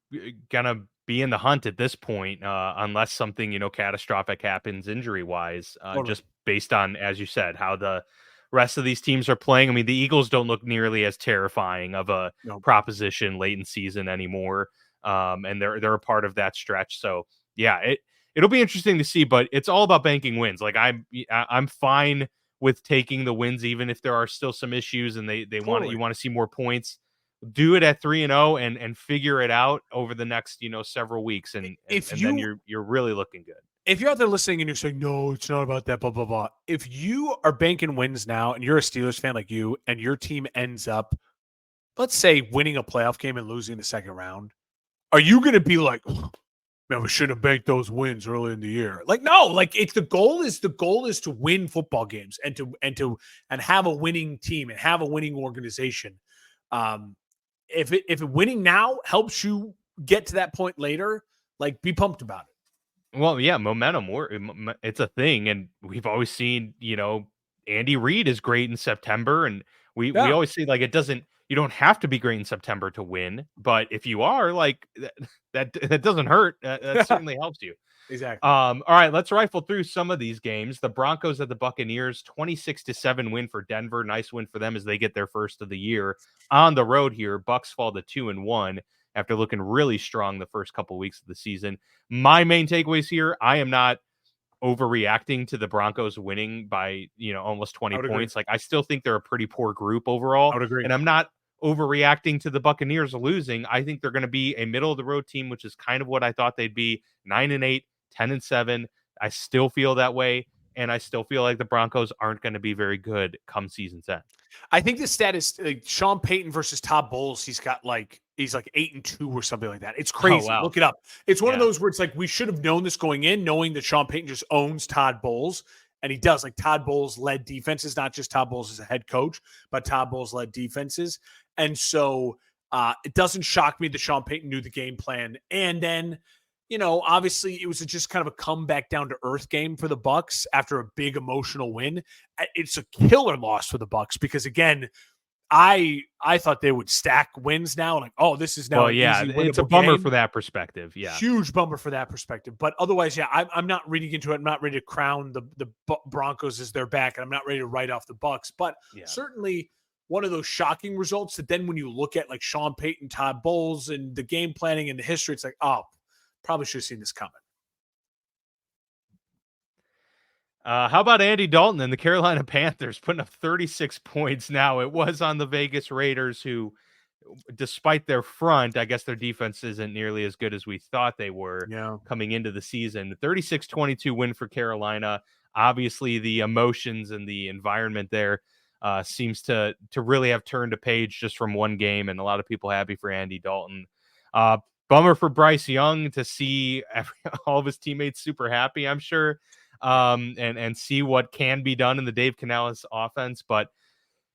going to be in the hunt at this point, unless something, catastrophic happens injury wise, just based on, as you said, how the rest of these teams are playing. I mean, the Eagles don't look nearly as terrifying of a proposition late in season anymore. And they're a part of that stretch. So yeah, it'll be interesting to see, but it's all about banking wins. Like, I'm fine with taking the wins, even if there are still some issues and you want to see more points. Do it at 3-0 and figure it out over the next, several weeks. And then you're really looking good. If you're out there listening and you're saying, no, it's not about that, blah, blah, blah. If you are banking wins now and you're a Steelers fan like you, and your team ends up, let's say, winning a playoff game and losing the second round, are you going to be like, man, we should have banked those wins early in the year? No, the goal is to win football games and have a winning team and have a winning organization. If winning now helps you get to that point later, be pumped about it. Well, yeah, momentum, it's a thing. And we've always seen, Andy Reid is great in September. And we always say, you don't have to be great in September to win. But if you are, that doesn't hurt. That certainly helps you. Exactly. All right, let's rifle through some of these games. The Broncos at the Buccaneers, 26-7 win for Denver. Nice win for them as they get their first of the year on the road here. Bucs fall to 2-1 after looking really strong the first couple weeks of the season. My main takeaways here: I am not overreacting to the Broncos winning by almost 20 points. I still think they're a pretty poor group overall. I would agree. And I'm not overreacting to the Buccaneers losing. I think they're going to be a middle of the road team, which is kind of what I thought they'd be. 9-8, 10-7. I still feel that way. And I still feel like the Broncos aren't going to be very good come season's end. I think the stat is Sean Payton versus Todd Bowles. He's 8-2 or something like that. It's crazy. Oh, wow. Look it up. It's one of those where it's we should have known this going in, knowing that Sean Payton just owns Todd Bowles. And he does. Todd Bowles led defenses, not just Todd Bowles as a head coach, but Todd Bowles led defenses. And so it doesn't shock me that Sean Payton knew the game plan. And then, obviously it was just kind of a comeback down to earth game for the Bucs after a big emotional win. It's a killer loss for the Bucs because, again, I thought they would stack wins now. This is now. Well, yeah, it's a bummer game. For that perspective. Yeah, huge bummer for that perspective. But otherwise, yeah, I'm not reading into it. I'm not ready to crown the Broncos as their back, and I'm not ready to write off the Bucs. But certainly, one of those shocking results that then when you look at like Sean Payton, Todd Bowles, and the game planning and the history, it's like, oh, probably should have seen this coming. How about Andy Dalton and the Carolina Panthers putting up 36 points now? It was on the Vegas Raiders who, despite their front, I guess their defense isn't nearly as good as we thought they were coming into the season. 36-22 win for Carolina. Obviously, the emotions and the environment there seems to really have turned a page just from one game, and a lot of people happy for Andy Dalton. Bummer for Bryce Young to see all of his teammates super happy, I'm sure, and see what can be done in the Dave Canales offense. But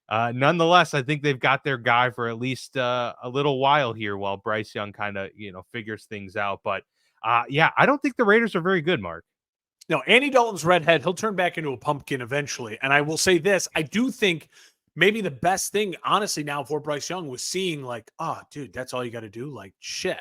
nonetheless, I think they've got their guy for at least a little while here while Bryce Young kind of, figures things out. But yeah, I don't think the Raiders are very good, Mark. No, Andy Dalton's redhead. He'll turn back into a pumpkin eventually. And I will say this. I do think maybe the best thing, honestly, now for Bryce Young was seeing like, oh, dude, that's all you got to do? Like, shit.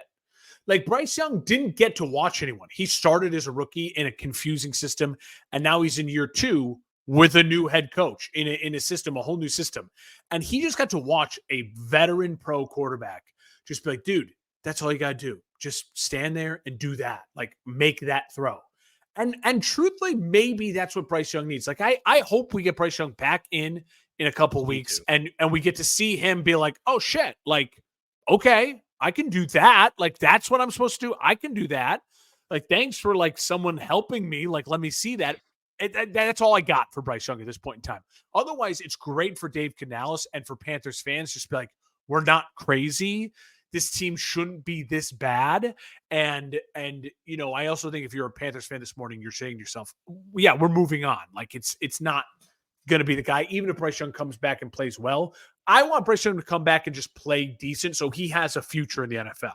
Like, Bryce Young didn't get to watch anyone. He started as a rookie in a confusing system, and now he's in year 2 with a new head coach in a system, a whole new system. And he just got to watch a veteran pro quarterback just be like, dude, that's all you got to do. Just stand there and do that. Like, make that throw. And truthfully, maybe that's what Bryce Young needs. Like, I hope we get Bryce Young back in a couple weeks and we get to see him be like, oh shit, like, okay, I can do that. Like, that's what I'm supposed to do. I can do that. Like, thanks for like someone helping me. Like, let me see that. That's all I got for Bryce Young at this point in time. Otherwise, it's great for Dave Canales and for Panthers fans. Just be like, we're not crazy. This team shouldn't be this bad. And I also think if you're a Panthers fan this morning, you're saying to yourself, yeah, we're moving on. Like, it's not going to be the guy. Even if Bryce Young comes back and plays well, I want Bryce Young to come back and just play decent so he has a future in the NFL,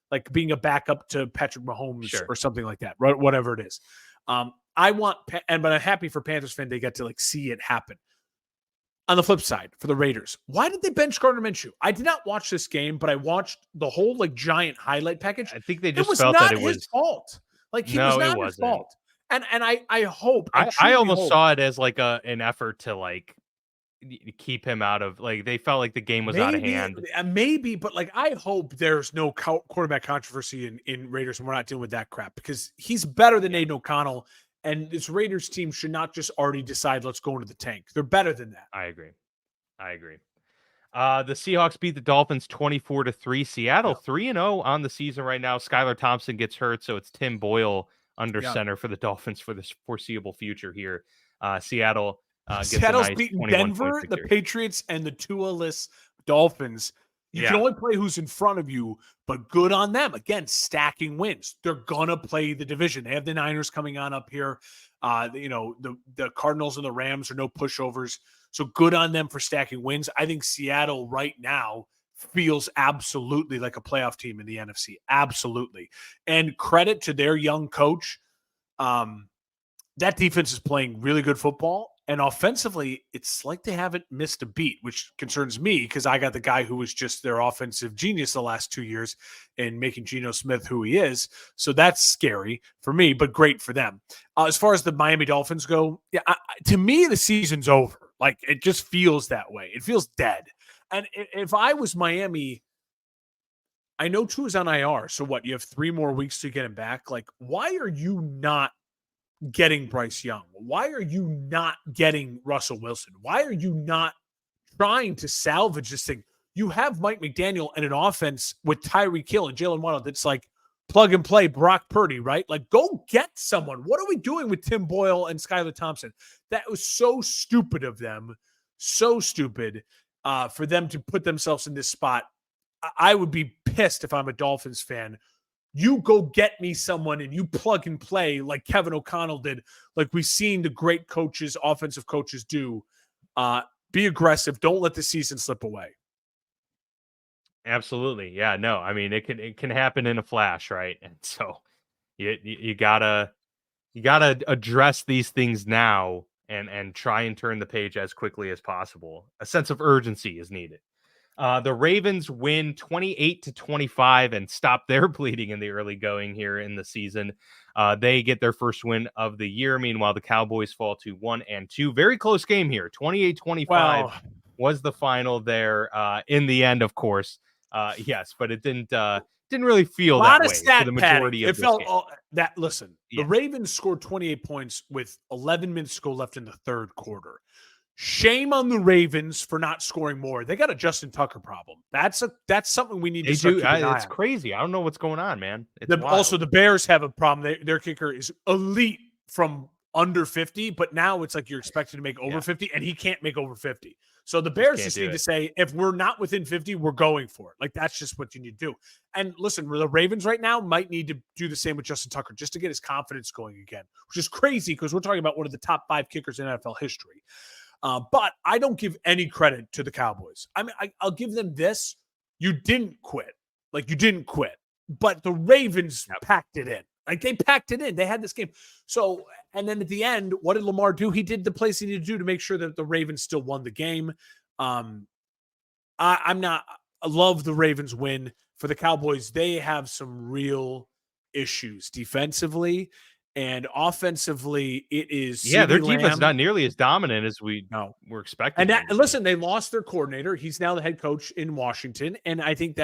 like being a backup to Patrick Mahomes or something like that, right? Whatever it is. But I'm happy for Panthers fan they get to like see it happen. On the flip side, for the Raiders, why did they bench Gardner Minshew? I did not watch this game, but I watched the whole like giant highlight package. I think they just felt that it was his fault. Like, he was not his fault. And I hope I almost saw it as like an effort to like keep him out of, like, they felt like the game was out of hand. Maybe, but like, I hope there's no quarterback controversy in Raiders and we're not dealing with that crap, because he's better than Aiden O'Connell. And this Raiders team should not just already decide, let's go into the tank. They're better than that. I agree. The Seahawks beat the Dolphins 24-3. Seattle 3-0 on the season right now. Skylar Thompson gets hurt, so it's Tim Boyle under center for the Dolphins for this foreseeable future here. Seattle's nice beating Denver, the Patriots, and the Tua-less Dolphins. You can only play who's in front of you, but good on them. Again, stacking wins. They're going to play the division. They have the Niners coming on up here. The Cardinals and the Rams are no pushovers. So good on them for stacking wins. I think Seattle right now feels absolutely like a playoff team in the NFC. Absolutely. And credit to their young coach. That defense is playing really good football. And offensively, it's like they haven't missed a beat, which concerns me because I got the guy who was just their offensive genius the last 2 years in making Geno Smith who he is. So that's scary for me, but great for them. As far as the Miami Dolphins go, to me, the season's over. Like, it just feels that way. It feels dead. And if I was Miami, I know Tua's on IR. So what? You have 3 more weeks to get him back. Like, why are you not getting Bryce Young? Why are you not getting Russell Wilson? Why are you not trying to salvage this thing? You have Mike McDaniel and an offense with Tyreek Hill and Jalen Waddle that's like plug and play Brock Purdy, right? Like, go get someone. What are we doing with Tim Boyle and Skylar Thompson? That was so stupid of them. So stupid for them to put themselves in this spot. I would be pissed if I'm a Dolphins fan. You go get me someone and you plug and play like Kevin O'Connell did, like we've seen the great coaches, offensive coaches do. Be aggressive. Don't let the season slip away. Absolutely. Yeah, no, I mean, it can happen in a flash, right? And so you gotta address these things now and try and turn the page as quickly as possible. A sense of urgency is needed. The Ravens win 28-25 and stop their bleeding in the early going here in the season. They get their first win of the year. Meanwhile, the Cowboys fall to 1-2. Very close game here, 28-25. Wow. was the final there in the end, of course. Yes, but it didn't really feel A lot that of way stat for the padding. majority It of this felt game. that. Listen, Yeah. the Ravens scored 28 points with 11 minutes to go left in the third quarter. Shame on the Ravens for not scoring more. They got a Justin Tucker problem. That's something we need They to start do. keeping an eye It's on. crazy. I don't know what's going on, man. It's Also, wild. the Bears have a problem. Their kicker is elite from under 50, but now it's like you're expected to make over 50, and he can't make over 50. So the Bears just need to say, if we're not within 50, we're going for it. Like, that's just what you need to do. And listen, the Ravens right now might need to do the same with Justin Tucker just to get his confidence going again, which is crazy because we're talking about one of the top 5 kickers in NFL history. But I don't give any credit to the Cowboys. I mean, I'll give them this. You didn't quit. Like, you didn't quit. But the Ravens packed it in. Like, they packed it in. They had this game. So, and then at the end, what did Lamar do? He did the plays he needed to do to make sure that the Ravens still won the game. I love the Ravens win. For the Cowboys, they have some real issues defensively. And offensively, it is their CeeDee defense Lamb. not nearly as dominant as we were expecting. And listen, they lost their coordinator. He's now the head coach in Washington. And I think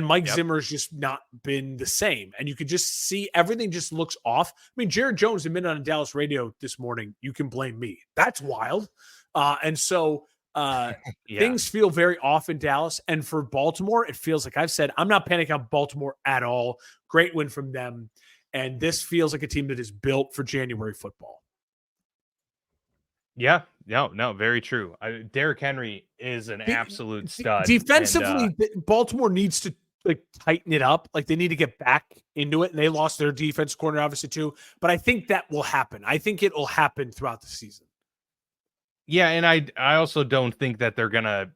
Mike Zimmer's just not been the same. And you could just see everything just looks off. I mean, Jared Jones admitted on Dallas radio this morning, you can blame me. That's wild. Things feel very off in Dallas. And for Baltimore, it feels like I've said, I'm not panicking on Baltimore at all. Great win from them. And this feels like a team that is built for January football. Yeah, no, very true. Derrick Henry is an absolute stud. Defensively, Baltimore needs to tighten it up. Like, they need to get back into it. And they lost their defense corner, obviously, too. But I think that will happen. I think it will happen throughout the season. Yeah, and I also don't think that they're gonna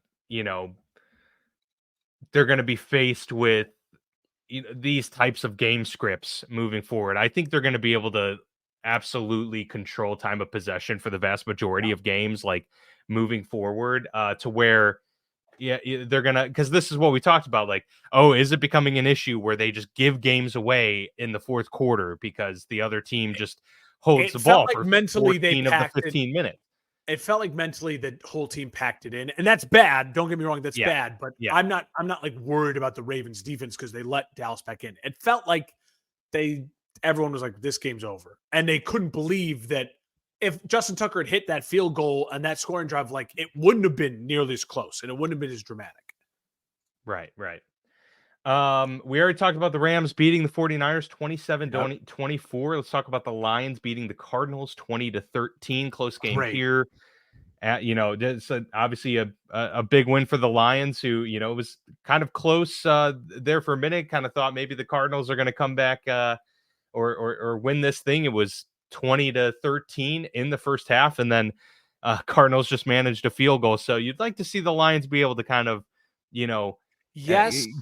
be faced with these types of game scripts moving forward. I think they're going to be able to absolutely control time of possession for the vast majority of games, like moving forward, to where they're gonna, because this is what we talked about, like, is it becoming an issue where they just give games away in the fourth quarter because the other team just holds the ball for mentally 14 of the 15 minutes. It felt like mentally the whole team packed it in, and that's bad. Don't get me wrong, that's bad. But I'm not like worried about the Ravens defense because they let Dallas back in. It felt like everyone was like, this game's over, and they couldn't believe that if Justin Tucker had hit that field goal and that scoring drive, like, it wouldn't have been nearly as close, and it wouldn't have been as dramatic. Right. We already talked about the Rams beating the 49ers 27-24. Let's talk about the Lions beating the Cardinals 20-13. Close game here. It's obviously a big win for the Lions, who, it was kind of close there for a minute. Kind of thought maybe the Cardinals are going to come back or win this thing. It was 20-13 in the first half, and then Cardinals just managed a field goal. So you'd like to see the Lions be able to kind of,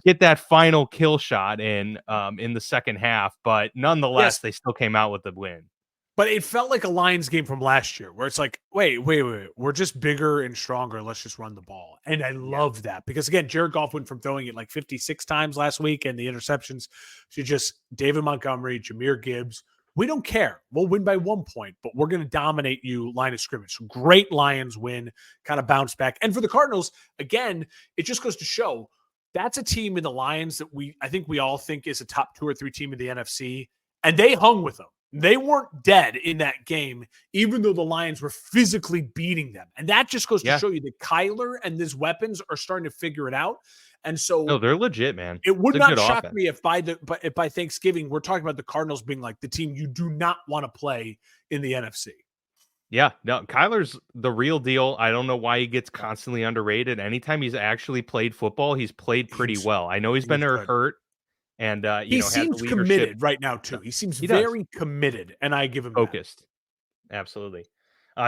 get that final kill shot in the second half, but nonetheless, they still came out with the win. But it felt like a Lions game from last year where it's like, wait, we're just bigger and stronger. Let's just run the ball. And I love that because, again, Jared Goff went from throwing it like 56 times last week and the interceptions to just David Montgomery, Jahmyr Gibbs. We don't care. We'll win by 1 point, but we're going to dominate you line of scrimmage. So great Lions win, kind of bounce back. And for the Cardinals, again, it just goes to show that's a team in the Lions that I think we all think is a top 2 or 3 team in the NFC, and they hung with them. They weren't dead in that game, even though the Lions were physically beating them. And that just goes to show you that Kyler and his weapons are starting to figure it out. And so they're legit, man. It would not shock me if by Thanksgiving, we're talking about the Cardinals being like the team you do not want to play in the NFC. Yeah, no, Kyler's the real deal. I don't know why he gets constantly underrated. Anytime he's actually played football, he's played pretty well. I know he's been hurt. And he seems committed right now too. He seems very committed, and I give him focused. That. Absolutely.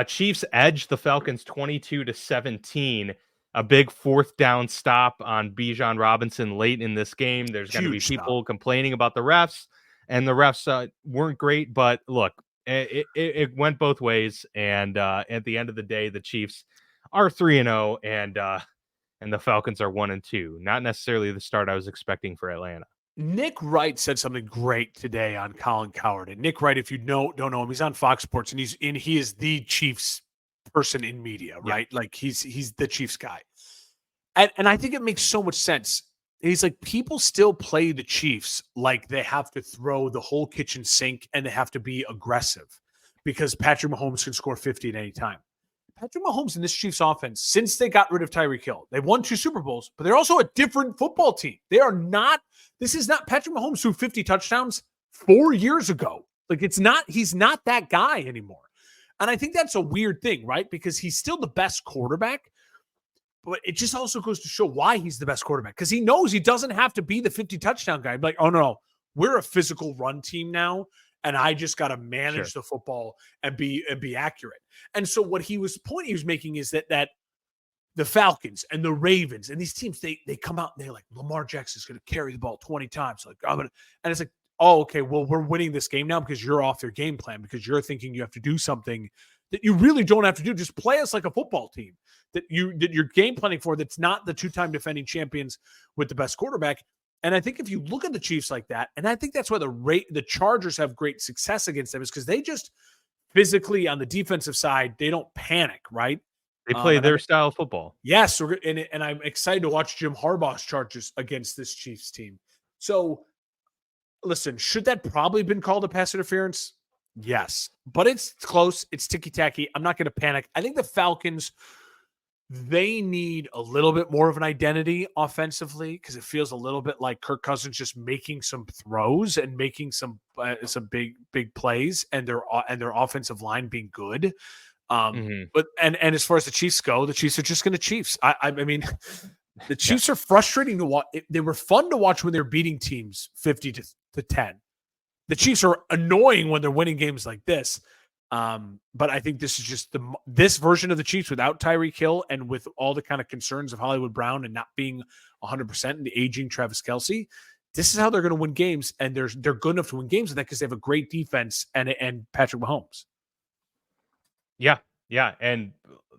Chiefs edge the Falcons 22-17. A big fourth down stop on Bijan Robinson late in this game. There's going to be people complaining about the refs, and the refs weren't great. But look, it went both ways. And at the end of the day, the Chiefs are 3-0, and the Falcons are 1-2. Not necessarily the start I was expecting for Atlanta. Nick Wright said something great today on Colin Cowherd. And Nick Wright, if you don't know him, he's on Fox Sports, and he is the Chiefs person in media, Yeah. right? Like he's the Chiefs guy. And I think it makes so much sense. He's like, people still play the Chiefs like they have to throw the whole kitchen sink and they have to be aggressive because Patrick Mahomes can score 50 at any time. Patrick Mahomes in this Chiefs offense, since they got rid of Tyreek Hill, they won 2 Super Bowls, but they're also a different football team. They are not, this is not Patrick Mahomes threw 50 touchdowns 4 years ago. Like he's not that guy anymore. And I think that's a weird thing, right? Because he's still the best quarterback. But it just also goes to show why he's the best quarterback, because he knows he doesn't have to be the 50 touchdown guy. Like, oh no, we're a physical run team now, and I just got to manage the football and be accurate. And so what he was making is that the Falcons and the Ravens and these teams, they come out and they're like, Lamar Jackson's going to carry the ball 20 times. Like, and it's like, oh, okay, well, we're winning this game now because you're off your game plan, because you're thinking you have to do something that you really don't have to do. Just play us like a football team that you're game planning for. That's not the 2-time defending champions with the best quarterback. And I think if you look at the Chiefs like that, and I think that's why the Chargers have great success against them, is because they just physically on the defensive side, they don't panic, right? They play their style of football. Yes, and I'm excited to watch Jim Harbaugh's Chargers against this Chiefs team. So, listen, should that probably been called a pass interference? Yes, but it's close. It's ticky-tacky. I'm not going to panic. I think the Falcons, they need a little bit more of an identity offensively, because it feels a little bit like Kirk Cousins just making some throws and making some big plays, and their offensive line being good. But as far as the Chiefs go, the Chiefs are just going to Chiefs. I mean, the Chiefs are frustrating to watch. They were fun to watch when they're beating teams 50 to 10. The Chiefs are annoying when they're winning games like this. But I think this is just this version of the Chiefs without Tyreek Hill and with all the kind of concerns of Hollywood Brown and not being 100% and the aging Travis Kelce. This is how they're going to win games, and they're good enough to win games with that because they have a great defense and Patrick Mahomes. Yeah, and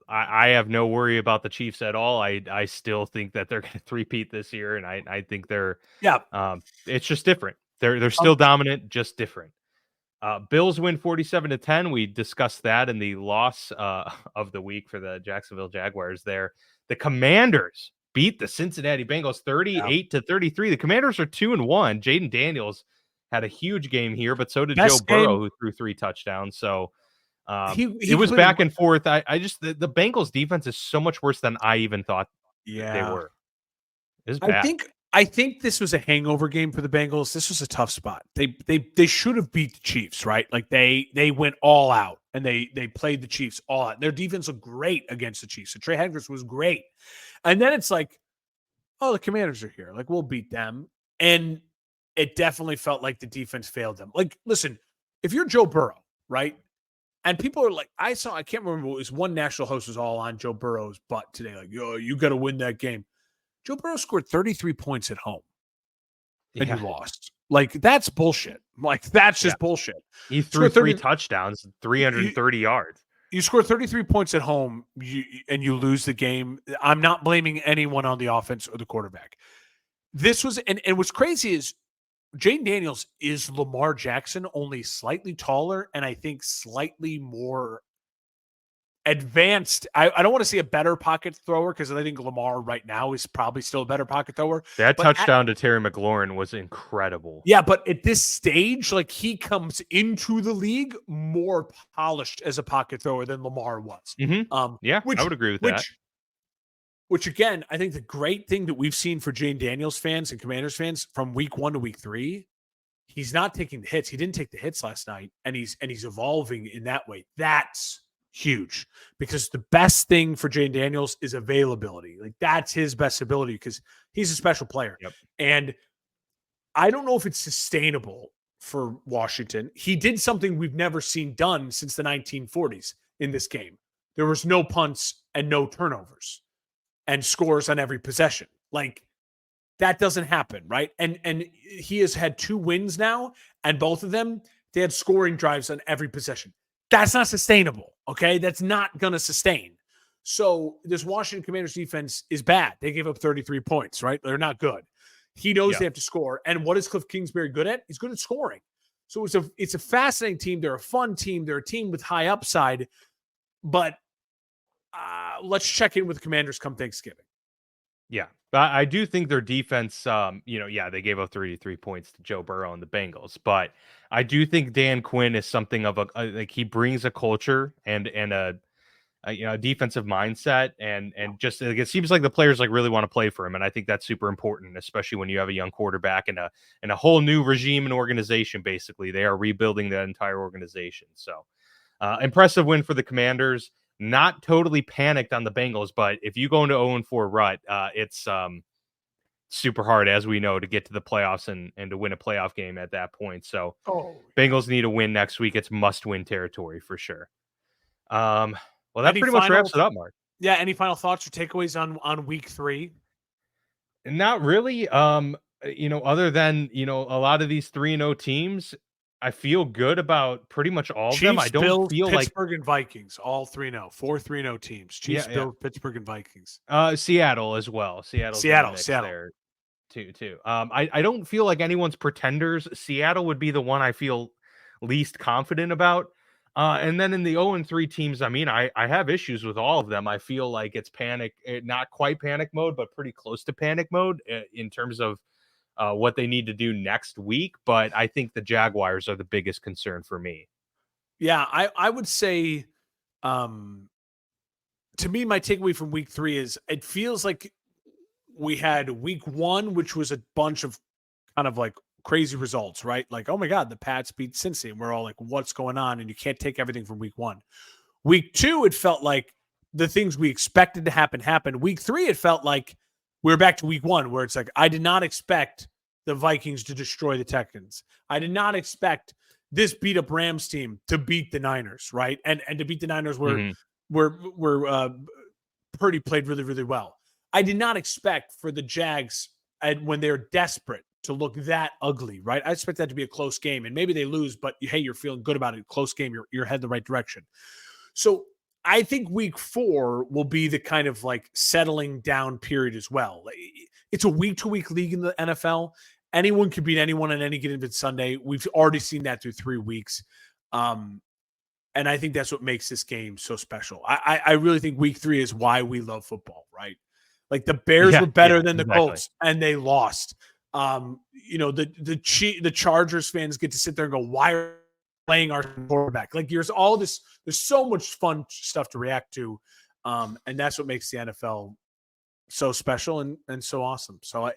I have no worry about the Chiefs at all. I still think that they're going to three-peat this year, and I think they're it's just different. They're still dominant, just different. Bills win 47-10. We discussed that in the loss of the week for the Jacksonville Jaguars there. The Commanders beat the Cincinnati Bengals 38-33. The Commanders are 2-1. Jaden Daniels had a huge game here, but so did Joe Burrow, who threw 3 touchdowns. So it was back and forth. I just the Bengals defense is so much worse than I even thought they were. It's bad. I think this was a hangover game for the Bengals. This was a tough spot. They should have beat the Chiefs, right? Like they went all out and they played the Chiefs all out. Their defense looked great against the Chiefs. So Trey Hendricks was great. And then it's like, oh, the Commanders are here. Like, we'll beat them. And it definitely felt like the defense failed them. Like, listen, if you're Joe Burrow, right? And people are like, I can't remember, it was one national host was all on Joe Burrow's butt today. Like, yo, you got to win that game. Joe Burrow scored 33 points at home and you lost. Like, that's bullshit. Like, that's just bullshit. He threw 3 touchdowns, 330 yards. You score 33 points at home and you lose the game. I'm not blaming anyone on the offense or the quarterback. This was, and what's crazy is Jaden Daniels is Lamar Jackson, only slightly taller and I think slightly more advanced. I don't want to say a better pocket thrower, because I think Lamar right now is probably still a better pocket thrower. That touchdown to Terry McLaurin was incredible. Yeah, but at this stage, like, he comes into the league more polished as a pocket thrower than Lamar was. I would agree with that. Which again, I think the great thing that we've seen for Jaden Daniels fans and Commanders fans from week 1 to week 3, he's not taking the hits. He didn't take the hits last night, and he's evolving in that way. That's huge, because the best thing for Jaden Daniels is availability. Like, that's his best ability, because he's a special player. Yep. And I don't know if it's sustainable for Washington. He did something we've never seen done since the 1940s in this game. There was no punts and no turnovers and scores on every possession. Like, that doesn't happen, right? And he has had 2 wins now, and both of them, they had scoring drives on every possession. That's not sustainable, okay? That's not going to sustain. So this Washington Commanders defense is bad. They gave up 33 points, right? They're not good. He knows they have to score. And what is Cliff Kingsbury good at? He's good at scoring. So it's a fascinating team. They're a fun team. They're a team with high upside. But let's check in with the Commanders come Thanksgiving. Yeah, I do think their defense, they gave up 33 points to Joe Burrow and the Bengals, but I do think Dan Quinn is something of like he brings a culture and a defensive mindset and just like, it seems like the players like really want to play for him, and I think that's super important, especially when you have a young quarterback and a whole new regime and organization. Basically, they are rebuilding the entire organization. So, impressive win for the Commanders. Not totally panicked on the Bengals, but if you go into 0-4 rut, it's super hard, as we know, to get to the playoffs and to win a playoff game at that point. So, Bengals need a win next week. It's must-win territory for sure. Well, that pretty much wraps it up, Mark. Yeah. Any final thoughts or takeaways on week 3? Not really. Other than a lot of these 3-0 teams, I feel good about pretty much all of them. I don't Bills, feel Pittsburgh and Vikings, all 3-0, 4 3-0 teams. Chiefs, Bills, Pittsburgh, and Vikings. Seattle as well. Seattle there too. I don't feel like anyone's pretenders. Seattle would be the one I feel least confident about. And then in the 0-3 teams, I mean, I have issues with all of them. I feel like it's not quite panic mode, but pretty close to panic mode in terms of what they need to do next week. But I think the Jaguars are the biggest concern for me. Yeah, I would say, to me, my takeaway from week 3 is it feels like we had week 1, which was a bunch of kind of like crazy results, right? Like, oh my God, the Pats beat Cincy. And we're all like, what's going on? And you can't take everything from week 1. Week 2, it felt like the things we expected to happen happened. Week 3, it felt like we're back to week 1, where it's like, I did not expect the Vikings to destroy the Texans. I did not expect this beat up Rams team to beat the Niners, right? And to beat the Niners where Purdy played really, really well. I did not expect for the Jags, and when they're desperate, to look that ugly, right? I expect that to be a close game, and maybe they lose, but hey, you're feeling good about it. Close game, you're heading the right direction. So I think week 4 will be the kind of like settling down period as well. It's a week-to-week league in the NFL. Anyone can beat anyone on any given Sunday. We've already seen that through 3 weeks. And I think that's what makes this game so special. I really think week 3 is why we love football, right? Like the Bears were better than the Colts, and they lost. The Chargers fans get to sit there and go, why are we playing our quarterback? Like there's so much fun stuff to react to. And that's what makes the NFL so special and so awesome. So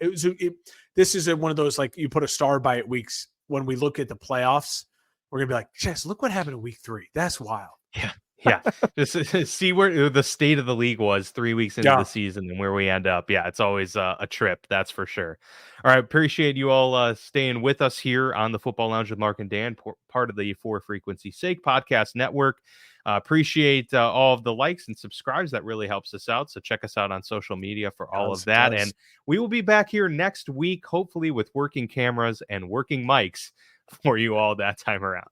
this is one of those, like, you put a star by it weeks. When we look at the playoffs, we're gonna be like, Jess, look what happened in week 3. That's wild. Yeah. Just see where the state of the league was 3 weeks into the season and where we end up. Yeah, it's always a trip, that's for sure. All right, appreciate you all staying with us here on the Football Lounge with Mark and Dan, part of the For Frequency Sake podcast network. Appreciate all of the likes and subscribes. That really helps us out. So check us out on social media for all of that. And we will be back here next week, hopefully with working cameras and working mics for you all that time around.